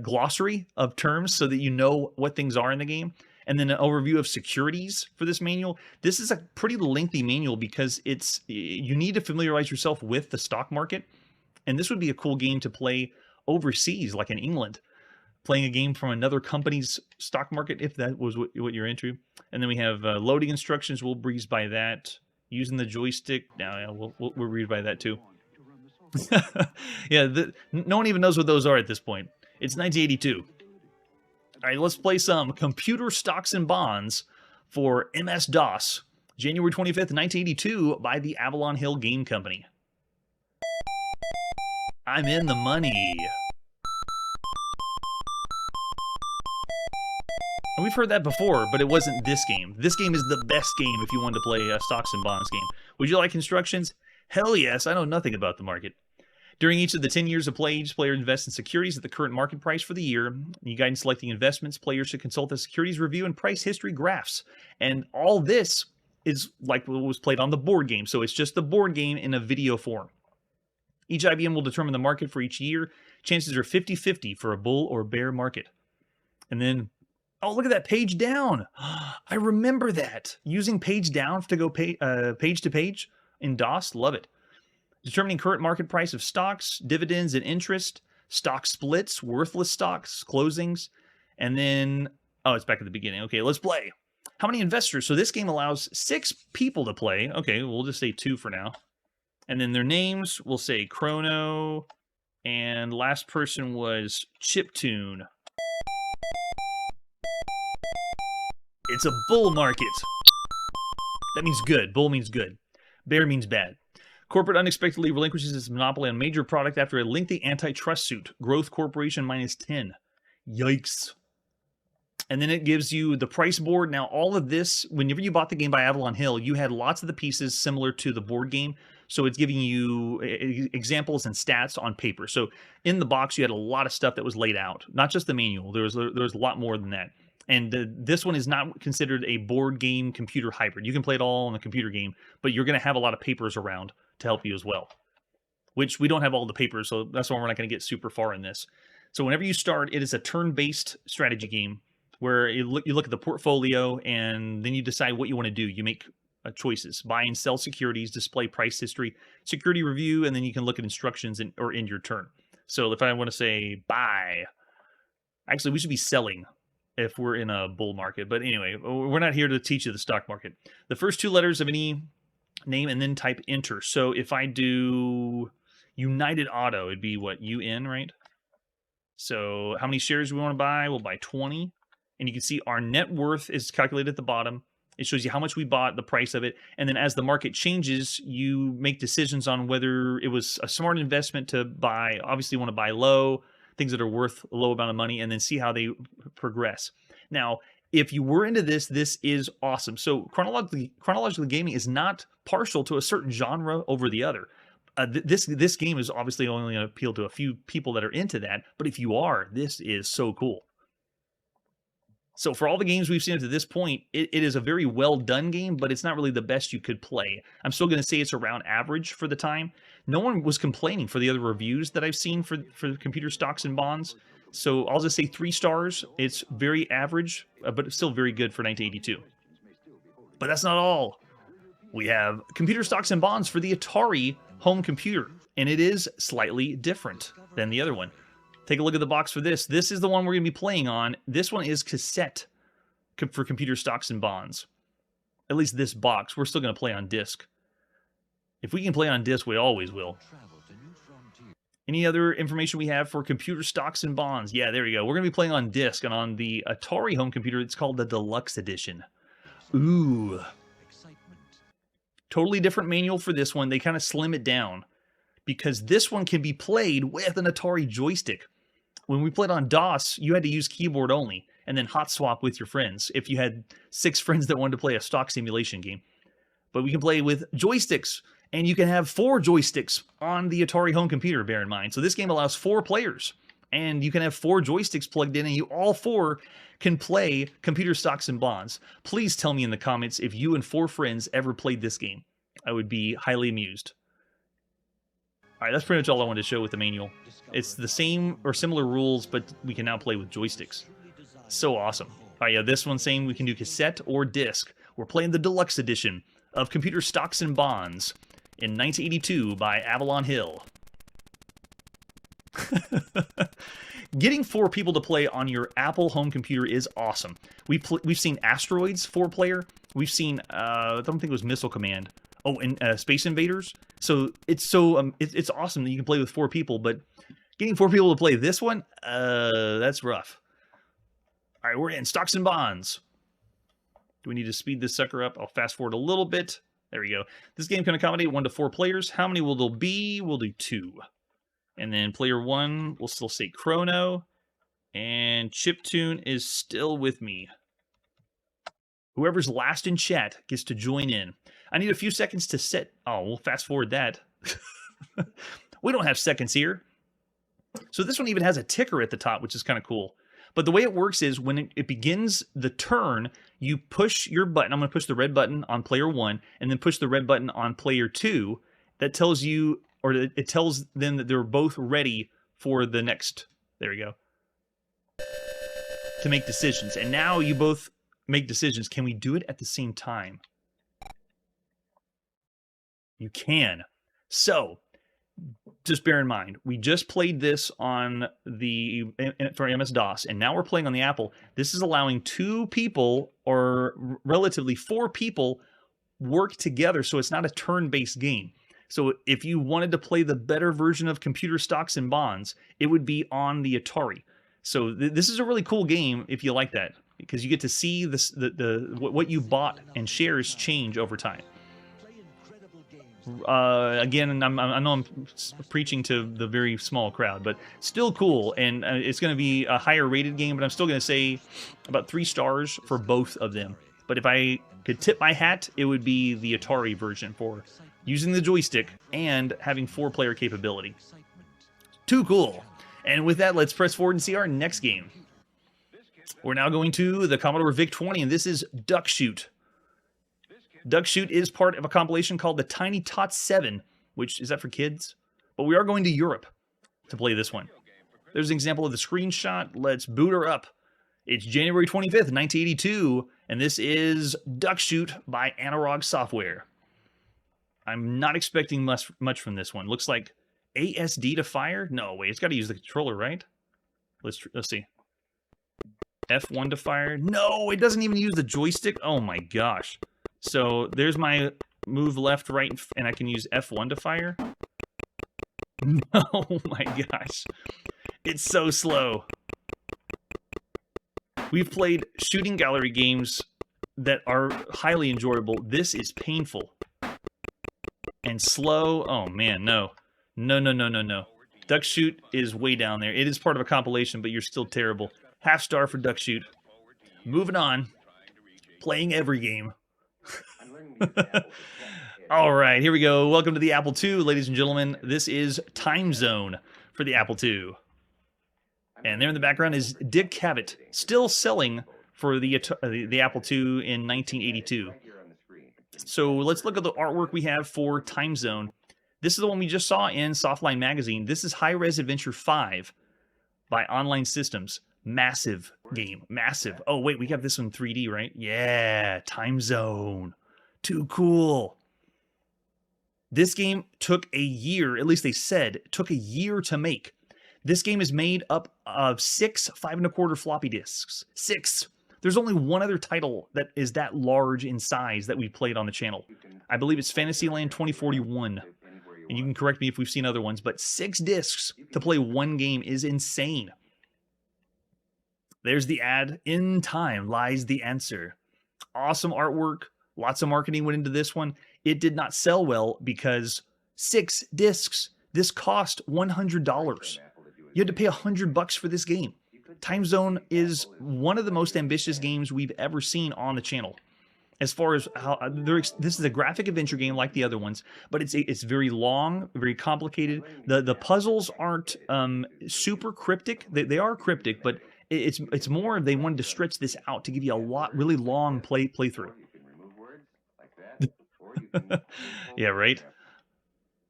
[SPEAKER 1] glossary of terms so that you know what things are in the game. And then an overview of securities for this manual. This is a pretty lengthy manual because you need to familiarize yourself with the stock market. And this would be a cool game to play overseas, like in England, playing a game from another company's stock market, if that was what you're into. And then we have loading instructions. We'll breeze by that. Using the joystick. Now, we'll read by that too. Yeah, no one even knows what those are at this point. It's 1982. All right, let's play some Computer Stocks and Bonds for MS-DOS, January 25th, 1982, by the Avalon Hill Game Company. I'm in the money. And we've heard that before, but it wasn't this game. This game is the best game if you wanted to play a Stocks and Bonds game. Would you like instructions? Hell yes, I know nothing about the market. During each of the 10 years of play, each player invests in securities at the current market price for the year. You guide in selecting investments, players should consult the securities review and price history graphs. And all this is like what was played on the board game, so it's just the board game in a video form. Each IBM will determine the market for each year. Chances are 50-50 for a bull or bear market. And then, oh, look at that, page down. I remember that. Using page down to go page to page in DOS, love it. Determining current market price of stocks, dividends and interest, stock splits, worthless stocks, closings, and then, oh, it's back at the beginning. Okay, let's play. How many investors? So this game allows 6 people to play. Okay, we'll just say 2 for now. And then their names, we'll say Chrono, and last person was Chiptune. It's a bull market. That means good. Bull means good. Bear means bad. Corporate unexpectedly relinquishes its monopoly on major product after a lengthy antitrust suit. Growth Corporation -10. Yikes. And then it gives you the price board. Now, all of this, whenever you bought the game by Avalon Hill, you had lots of the pieces similar to the board game. So it's giving you examples and stats on paper. So in the box, you had a lot of stuff that was laid out. Not just the manual. There was a lot more than that. And this one is not considered a board game computer hybrid. You can play it all on the computer game, but you're going to have a lot of papers around to help you as well, which we don't have all the papers, so that's why we're not going to get super far in this. So whenever you start, it is a turn-based strategy game where you look at the portfolio and then you decide what you want to do. You make choices: buy and sell securities, display price history, security review, and then you can look at instructions or end your turn. So if I want to say buy, actually we should be selling if we're in a bull market. But anyway, we're not here to teach you the stock market. The first 2 letters of any name and then type enter. So if I do United Auto, it'd be what, UN, right? So how many shares do we want to buy? We'll buy 20. And you can see our net worth is calculated at the bottom. It shows you how much we bought, the price of it. And then as the market changes, you make decisions on whether it was a smart investment to buy. Obviously, you want to buy low, things that are worth a low amount of money, and then see how they progress. Now, if you were into this, this is awesome. So chronologically gaming is not partial to a certain genre over the other. This game is obviously only going to appeal to a few people that are into that, but if you are, this is so cool. So for all the games we've seen up to this point, it is a very well done game, but it's not really the best you could play. I'm still going to say it's around average for the time. No one was complaining for the other reviews that I've seen for Computer Stocks and Bonds. So I'll just say 3 stars. It's very average, but it's still very good for 1982. But that's not all. We have Computer Stocks and Bonds for the Atari home computer, and it is slightly different than the other one. Take a look at the box for this. This is the one we're going to be playing on. This one is cassette for Computer Stocks and Bonds. At least this box. We're still going to play on disc. If we can play on disc, we always will. Any other information we have for Computer Stocks and Bonds? Yeah, there we go. We're going to be playing on disc, and on the Atari home computer, it's called the Deluxe Edition. Ooh. Totally different manual for this one. They kind of slim it down because this one can be played with an Atari joystick. When we played on DOS, you had to use keyboard only and then hot swap with your friends if you had 6 friends that wanted to play a stock simulation game. But we can play with joysticks, and you can have 4 joysticks on the Atari home computer, bear in mind. So this game allows 4 players, and you can have 4 joysticks plugged in, and you all 4 can play Computer Stocks and Bonds. Please tell me in the comments if you and 4 friends ever played this game. I would be highly amused. All right, that's pretty much all I wanted to show with the manual. It's the same or similar rules, but we can now play with joysticks. So awesome. All right, yeah, this one's saying we can do cassette or disc. We're playing the deluxe edition of Computer Stocks and Bonds in 1982 by Avalon Hill. Getting 4 people to play on your Apple home computer is awesome. We've seen Asteroids 4-player. We've seen, I don't think it was Missile Command. Oh, and Space Invaders. So it's awesome that you can play with 4 people, but getting 4 people to play this one, that's rough. All right, we're in Stocks and Bonds. Do we need to speed this sucker up? I'll fast forward a little bit. There we go. This game can accommodate 1 to 4 players. How many will there be? We'll do 2. And then player 1 will still say Chrono. And Chiptune is still with me. Whoever's last in chat gets to join in. I need a few seconds to set. Oh, we'll fast forward that. We don't have seconds here. So this one even has a ticker at the top, which is kind of cool. But the way it works is when it begins the turn, you push your button. I'm going to push the red button on player 1 and then push the red button on player 2. That tells you, or it tells them that they're both ready for the next, there we go, to make decisions. And now you both make decisions. Can we do it at the same time? You can. So, just bear in mind, we just played this on for MS-DOS, and now we're playing on the Apple. This is allowing 2 people, or relatively 4 people, work together, so it's not a turn-based game. So if you wanted to play the better version of Computer Stocks and Bonds, it would be on the Atari. So this is a really cool game if you like that, because you get to see what you bought and shares change over time. Again, I know I'm preaching to the very small crowd, but still cool, and it's going to be a higher rated game, but I'm still going to say about 3 stars for both of them. But if I could tip my hat, it would be the Atari version for using the joystick and having 4-player capability. Too cool. And with that, let's press forward and see our next game. We're now going to the Commodore VIC-20, and this is Duck Shoot. Duck Shoot is part of a compilation called the Tiny Tots 7, which is that for kids? But we are going to Europe to play this one. There's an example of the screenshot. Let's boot her up. It's January 25th, 1982, and this is Duck Shoot by Analog Software. I'm not expecting much from this one. Looks like ASD to fire? No, wait, it's got to use the controller, right? Let's see. F1 to fire? No, it doesn't even use the joystick. Oh my gosh. So there's my move left, right, and I can use F1 to fire. Oh my gosh. It's so slow. We've played shooting gallery games that are highly enjoyable. This is painful. And slow. Oh man, no. No. Duck Shoot is way down there. It is part of a compilation, but you're still terrible. Half star for Duck Shoot. Moving on. Playing every game. All right, here we go. Welcome to the Apple II, ladies and gentlemen. This is Time Zone for the Apple II. And there in the background is Dick Cavett, still selling for the Apple II in 1982. So let's look at the artwork we have for Time Zone. This is the one we just saw in Softline magazine. This is High Res Adventure 5 by Online Systems. Massive game. Massive. Oh, wait, we have this one 3D, right? Yeah, Time Zone. Too cool. This game took a year, at least they said, took a year to make. This game is made up of 6 5.25 floppy disks. 6. There's only one other title that is that large in size that we played on the channel. I believe it's Fantasyland 2041. And you can correct me if we've seen other ones, but 6 discs to play one game is insane. There's the ad. In time lies the answer. Awesome artwork. Lots of marketing went into this one. It did not sell well because 6 discs. This cost $100. You had to pay $100 for this game. Time Zone is one of the most ambitious games we've ever seen on the channel. As far as how this is a graphic adventure game like the other ones, but it's very long, very complicated. The puzzles aren't super cryptic. They are cryptic, but it's more they wanted to stretch this out to give you a really long playthrough. Yeah, right.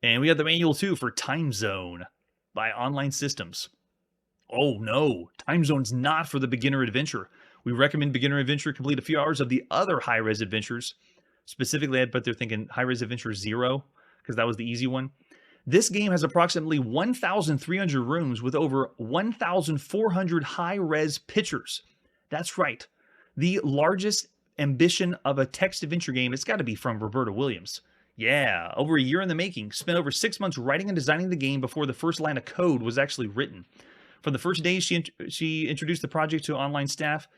[SPEAKER 1] And we got the manual too for Time Zone by Online Systems. Oh no, Time Zone's not for the beginner adventure. We recommend beginner adventure complete a few hours of the other high-res adventures. Specifically, I bet they're thinking high-res adventure 0, because that was the easy one. This game has approximately 1,300 rooms with over 1,400 high-res pictures. That's right. The largest ambition of a text adventure game, it's got to be from Roberta Williams. Yeah, over a year in the making. Spent over 6 months writing and designing the game before the first line of code was actually written. From the first day she introduced the project to online staff,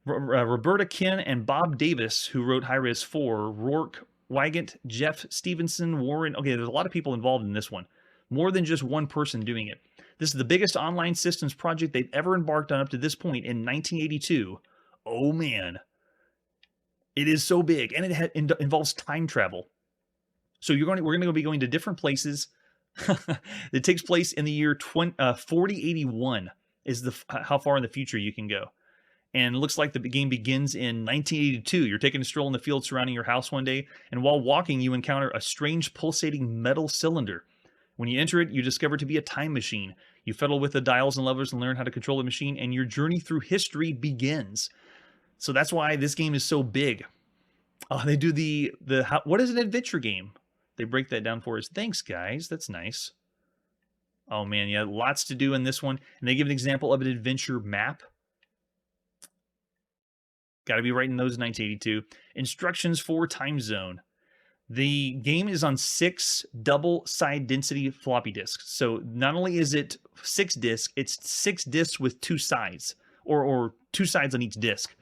[SPEAKER 1] Roberta Ken and Bob Davis, who wrote High Res 4, Rourke Wygant, Jeff Stevenson, Warren. Okay, there's a lot of people involved in this one. More than just one person doing it. This is the biggest online systems project they've ever embarked on up to this point in 1982. Oh man. It is so big, and it involves time travel. So we're going to be going to different places. It takes place in the year 4081 is how far in the future you can go. And it looks like the game begins in 1982. You're taking a stroll in the field surrounding your house one day, and while walking, you encounter a strange pulsating metal cylinder. When you enter it, you discover it to be a time machine. You fiddle with the dials and levers and learn how to control the machine, and your journey through history begins. So that's why this game is so big. They do what is an adventure game? They break that down for us. Thanks, guys. That's nice. Oh, man, yeah, lots to do in this one. And they give an example of an adventure map. Got to be right in those 1982. Instructions for Time Zone. The game is on 6 double-side density floppy disks. So not only is it 6 discs, it's 6 discs with 2 sides, or 2 sides on each disc.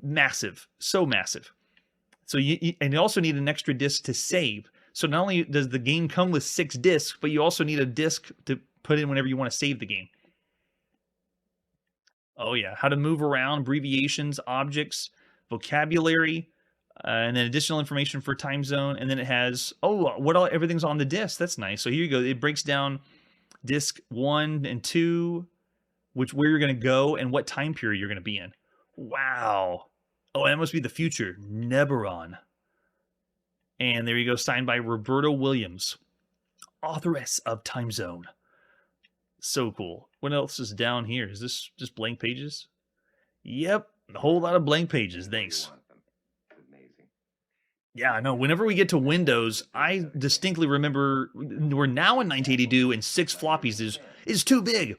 [SPEAKER 1] Massive. So massive. So and you also need an extra disc to save. So not only does the game come with 6 discs, but you also need a disc to put in whenever you want to save the game. Oh yeah, how to move around, abbreviations, objects, vocabulary, and then additional information for Time Zone. And then it has, everything's on the disc. That's nice. So here you go. It breaks down disc 1 and 2, where you're going to go and what time period you're going to be in. Wow. Oh, that must be the future. Neberon. And there you go, signed by Roberta Williams, authoress of Time Zone. So cool. What else is down here? Is this just blank pages? Yep, a whole lot of blank pages. Thanks. Yeah, I know. Whenever we get to Windows, I distinctly remember we're now in 1982 and 6 floppies is too big.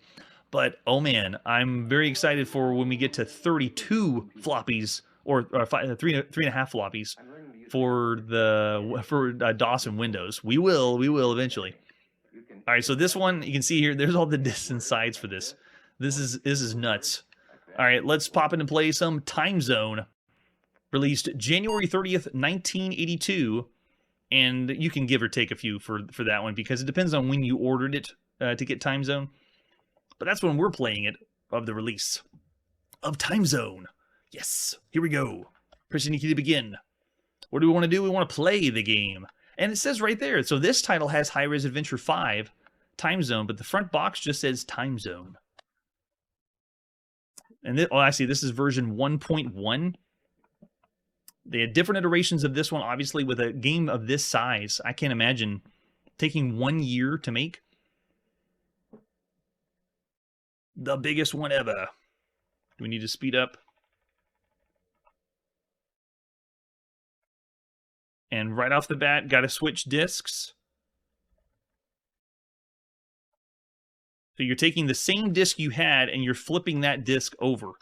[SPEAKER 1] But, oh man, I'm very excited for when we get to 32 floppies, or 3.5 floppies for DOS and Windows. We will eventually. All right, so this one, you can see here, there's all the discs and sides for this. This is nuts. All right, let's pop into play some Time Zone. Released January 30th, 1982. And you can give or take a few for that one, because it depends on when you ordered it to get Time Zone. But that's when we're playing it, of the release of Time Zone. Yes, here we go. Pressing the key to begin. What do we want to do? We want to play the game. And it says right there, so this title has High Res Adventure 5, Time Zone, but the front box just says Time Zone. And this, oh, I see. This is version 1.1. They had different iterations of this one. Obviously, with a game of this size, I can't imagine taking 1 year to make. The biggest one ever. Do we need to speed up? And right off the bat, got to switch discs. So you're taking the same disc you had, and you're flipping that disc over.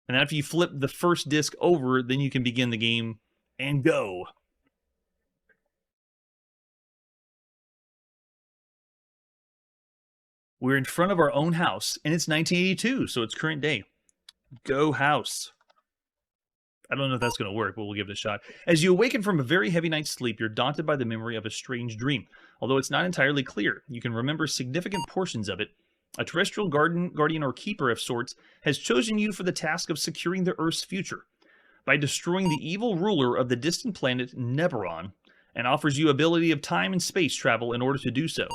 [SPEAKER 1] And after you flip the first disc over, then you can begin the game and go. We're in front of our own house, and it's 1982, so it's current day. Go house. I don't know if that's going to work, but we'll give it a shot. As you awaken from a very heavy night's sleep, you're daunted by the memory of a strange dream. Although it's not entirely clear, you can remember significant portions of it. A terrestrial guardian or keeper of sorts has chosen you for the task of securing the Earth's future by destroying the evil ruler of the distant planet Neberon, and offers you ability of time and space travel in order to do so.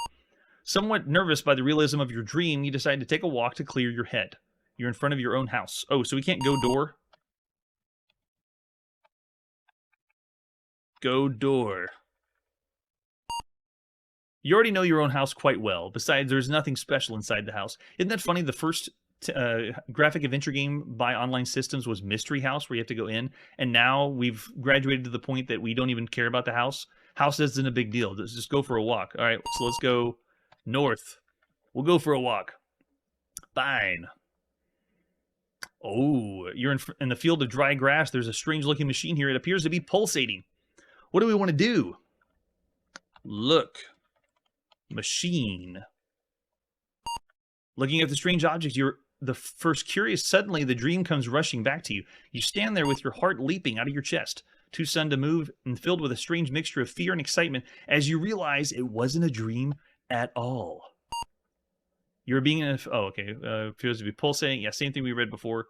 [SPEAKER 1] Somewhat nervous by the realism of your dream, you decide to take a walk to clear your head. You're in front of your own house. Oh, so we can't go door? Go door. You already know your own house quite well. Besides, there's nothing special inside the house. Isn't that funny? The first graphic adventure game by Online Systems was Mystery House, where you have to go in. And now we've graduated to the point that we don't even care about the house. House isn't a big deal. Let's just go for a walk. All right, so let's go north. We'll go for a walk. Fine. Oh, you're in the field of dry grass. There's a strange-looking machine here. It appears to be pulsating. What do we want to do? Look. Machine. Looking at the strange object, you're the first curious. Suddenly, the dream comes rushing back to you. You stand there with your heart leaping out of your chest, too sudden to move and filled with a strange mixture of fear and excitement as you realize it wasn't a dream at all. You're being in a... Oh, okay. Appears to be pulsating. Yeah, same thing we read before.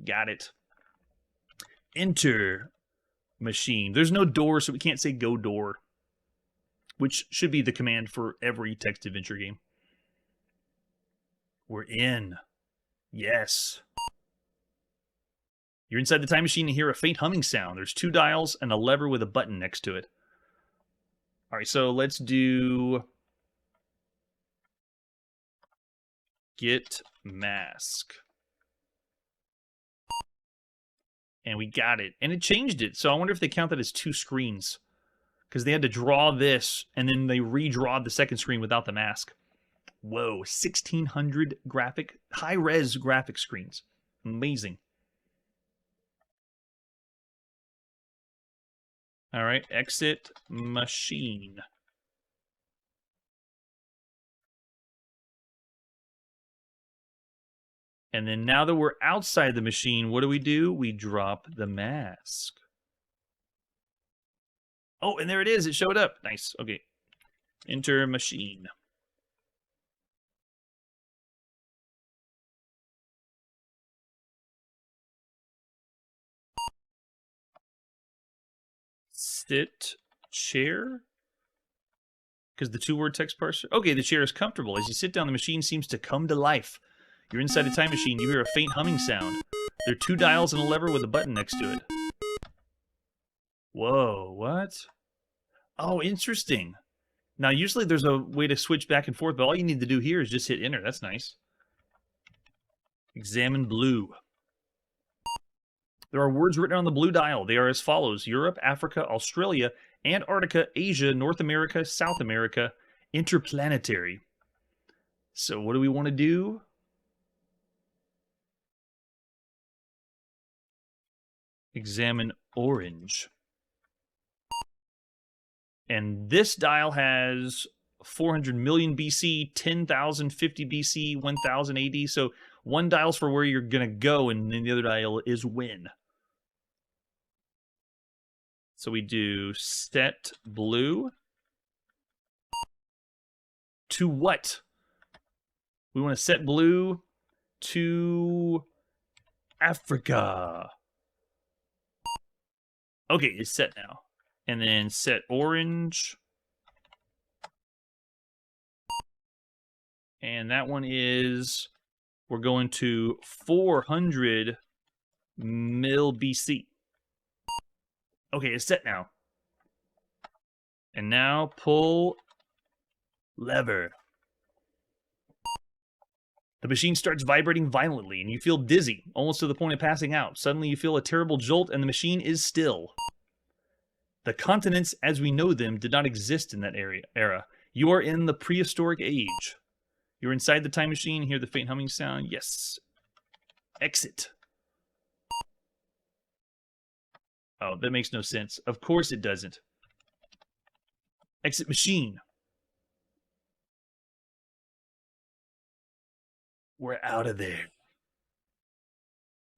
[SPEAKER 1] Got it. Enter machine. There's no door, so we can't say go door, which should be the command for every text adventure game. We're in. Yes. You're inside the time machine and hear a faint humming sound. There's 2 dials and a lever with a button next to it. All right, so let's do get mask. And we got it. And it changed it. So I wonder if they count that as 2 screens. Because they had to draw this, and then they redraw the second screen without the mask. Whoa, 1,600 high-res graphic screens. Amazing. All right, exit machine. And then now that we're outside the machine, what do? We drop the mask. Oh, and there it is. It showed up. Nice. Okay. Enter machine. Sit chair? Because the 2-word text parser. Okay, the chair is comfortable. As you sit down, the machine seems to come to life. You're inside a time machine. You hear a faint humming sound. There are 2 dials and a lever with a button next to it. Whoa, what? Oh, interesting. Now, usually there's a way to switch back and forth, but all you need to do here is just hit enter. That's nice. Examine blue. There are words written on the blue dial. They are as follows: Europe, Africa, Australia, Antarctica, Asia, North America, South America, interplanetary. So what do we want to do? Examine orange. And this dial has 400 million BC, 10,000, 50 BC, 1000 AD. So one dial's for where you're going to go, and then the other dial is when. So we do set blue to what? We want to set blue to Africa. Okay, it's set now. And then set orange. And that one is We're going to 400 mil BC. Okay, it's set now. And now pull lever. The machine starts vibrating violently, and you feel dizzy, almost to the point of passing out. Suddenly you feel a terrible jolt, and the machine is still. The continents as we know them did not exist in that era. You are in the prehistoric age. You're inside the time machine, hear the faint humming sound. Yes. Exit. Oh, that makes no sense. Of course it doesn't. Exit machine. We're out of there.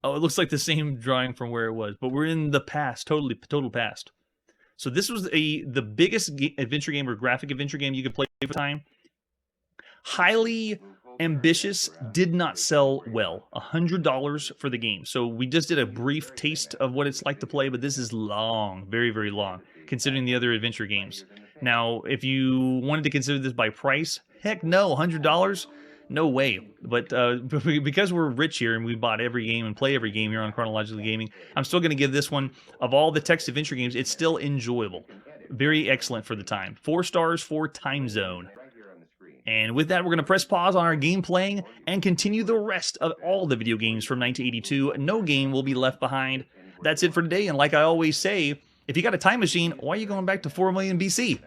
[SPEAKER 1] Oh, it looks like the same drawing from where it was, but we're in the past, total past. So this was the biggest adventure game or graphic adventure game you could play for time. Highly ambitious, did not sell well. $100 for the game. So we just did a brief taste of what it's like to play, but this is long, very, very long, considering the other adventure games. Now, if you wanted to consider this by price, heck no, $100? No way. But because we're rich here and we bought every game and play every game here on Chronologically Gaming, I'm still going to give this one, of all the text adventure games, it's still enjoyable. Very excellent for the time. 4 stars for time zone. And with that, we're going to press pause on our game playing and continue the rest of all the video games from 1982. No game will be left behind. That's it for today, and like I always say, if you got a time machine, why are you going back to 4 million BC?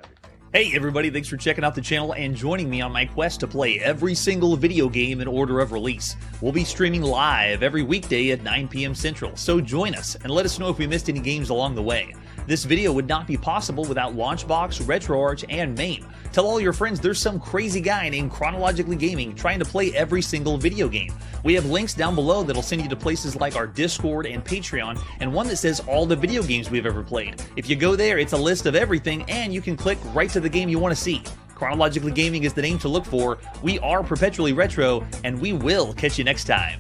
[SPEAKER 1] Hey everybody, thanks for checking out the channel and joining me on my quest to play every single video game in order of release. We'll be streaming live every weekday at 9 p.m. Central, so join us and let us know if we missed any games along the way. This video would not be possible without Launchbox, RetroArch, and MAME. Tell all your friends there's some crazy guy named Chronologically Gaming trying to play every single video game. We have links down below that'll send you to places like our Discord and Patreon, and one that says all the video games we've ever played. If you go there, it's a list of everything, and you can click right to the game you want to see. Chronologically Gaming is the name to look for. We are perpetually retro, and we will catch you next time.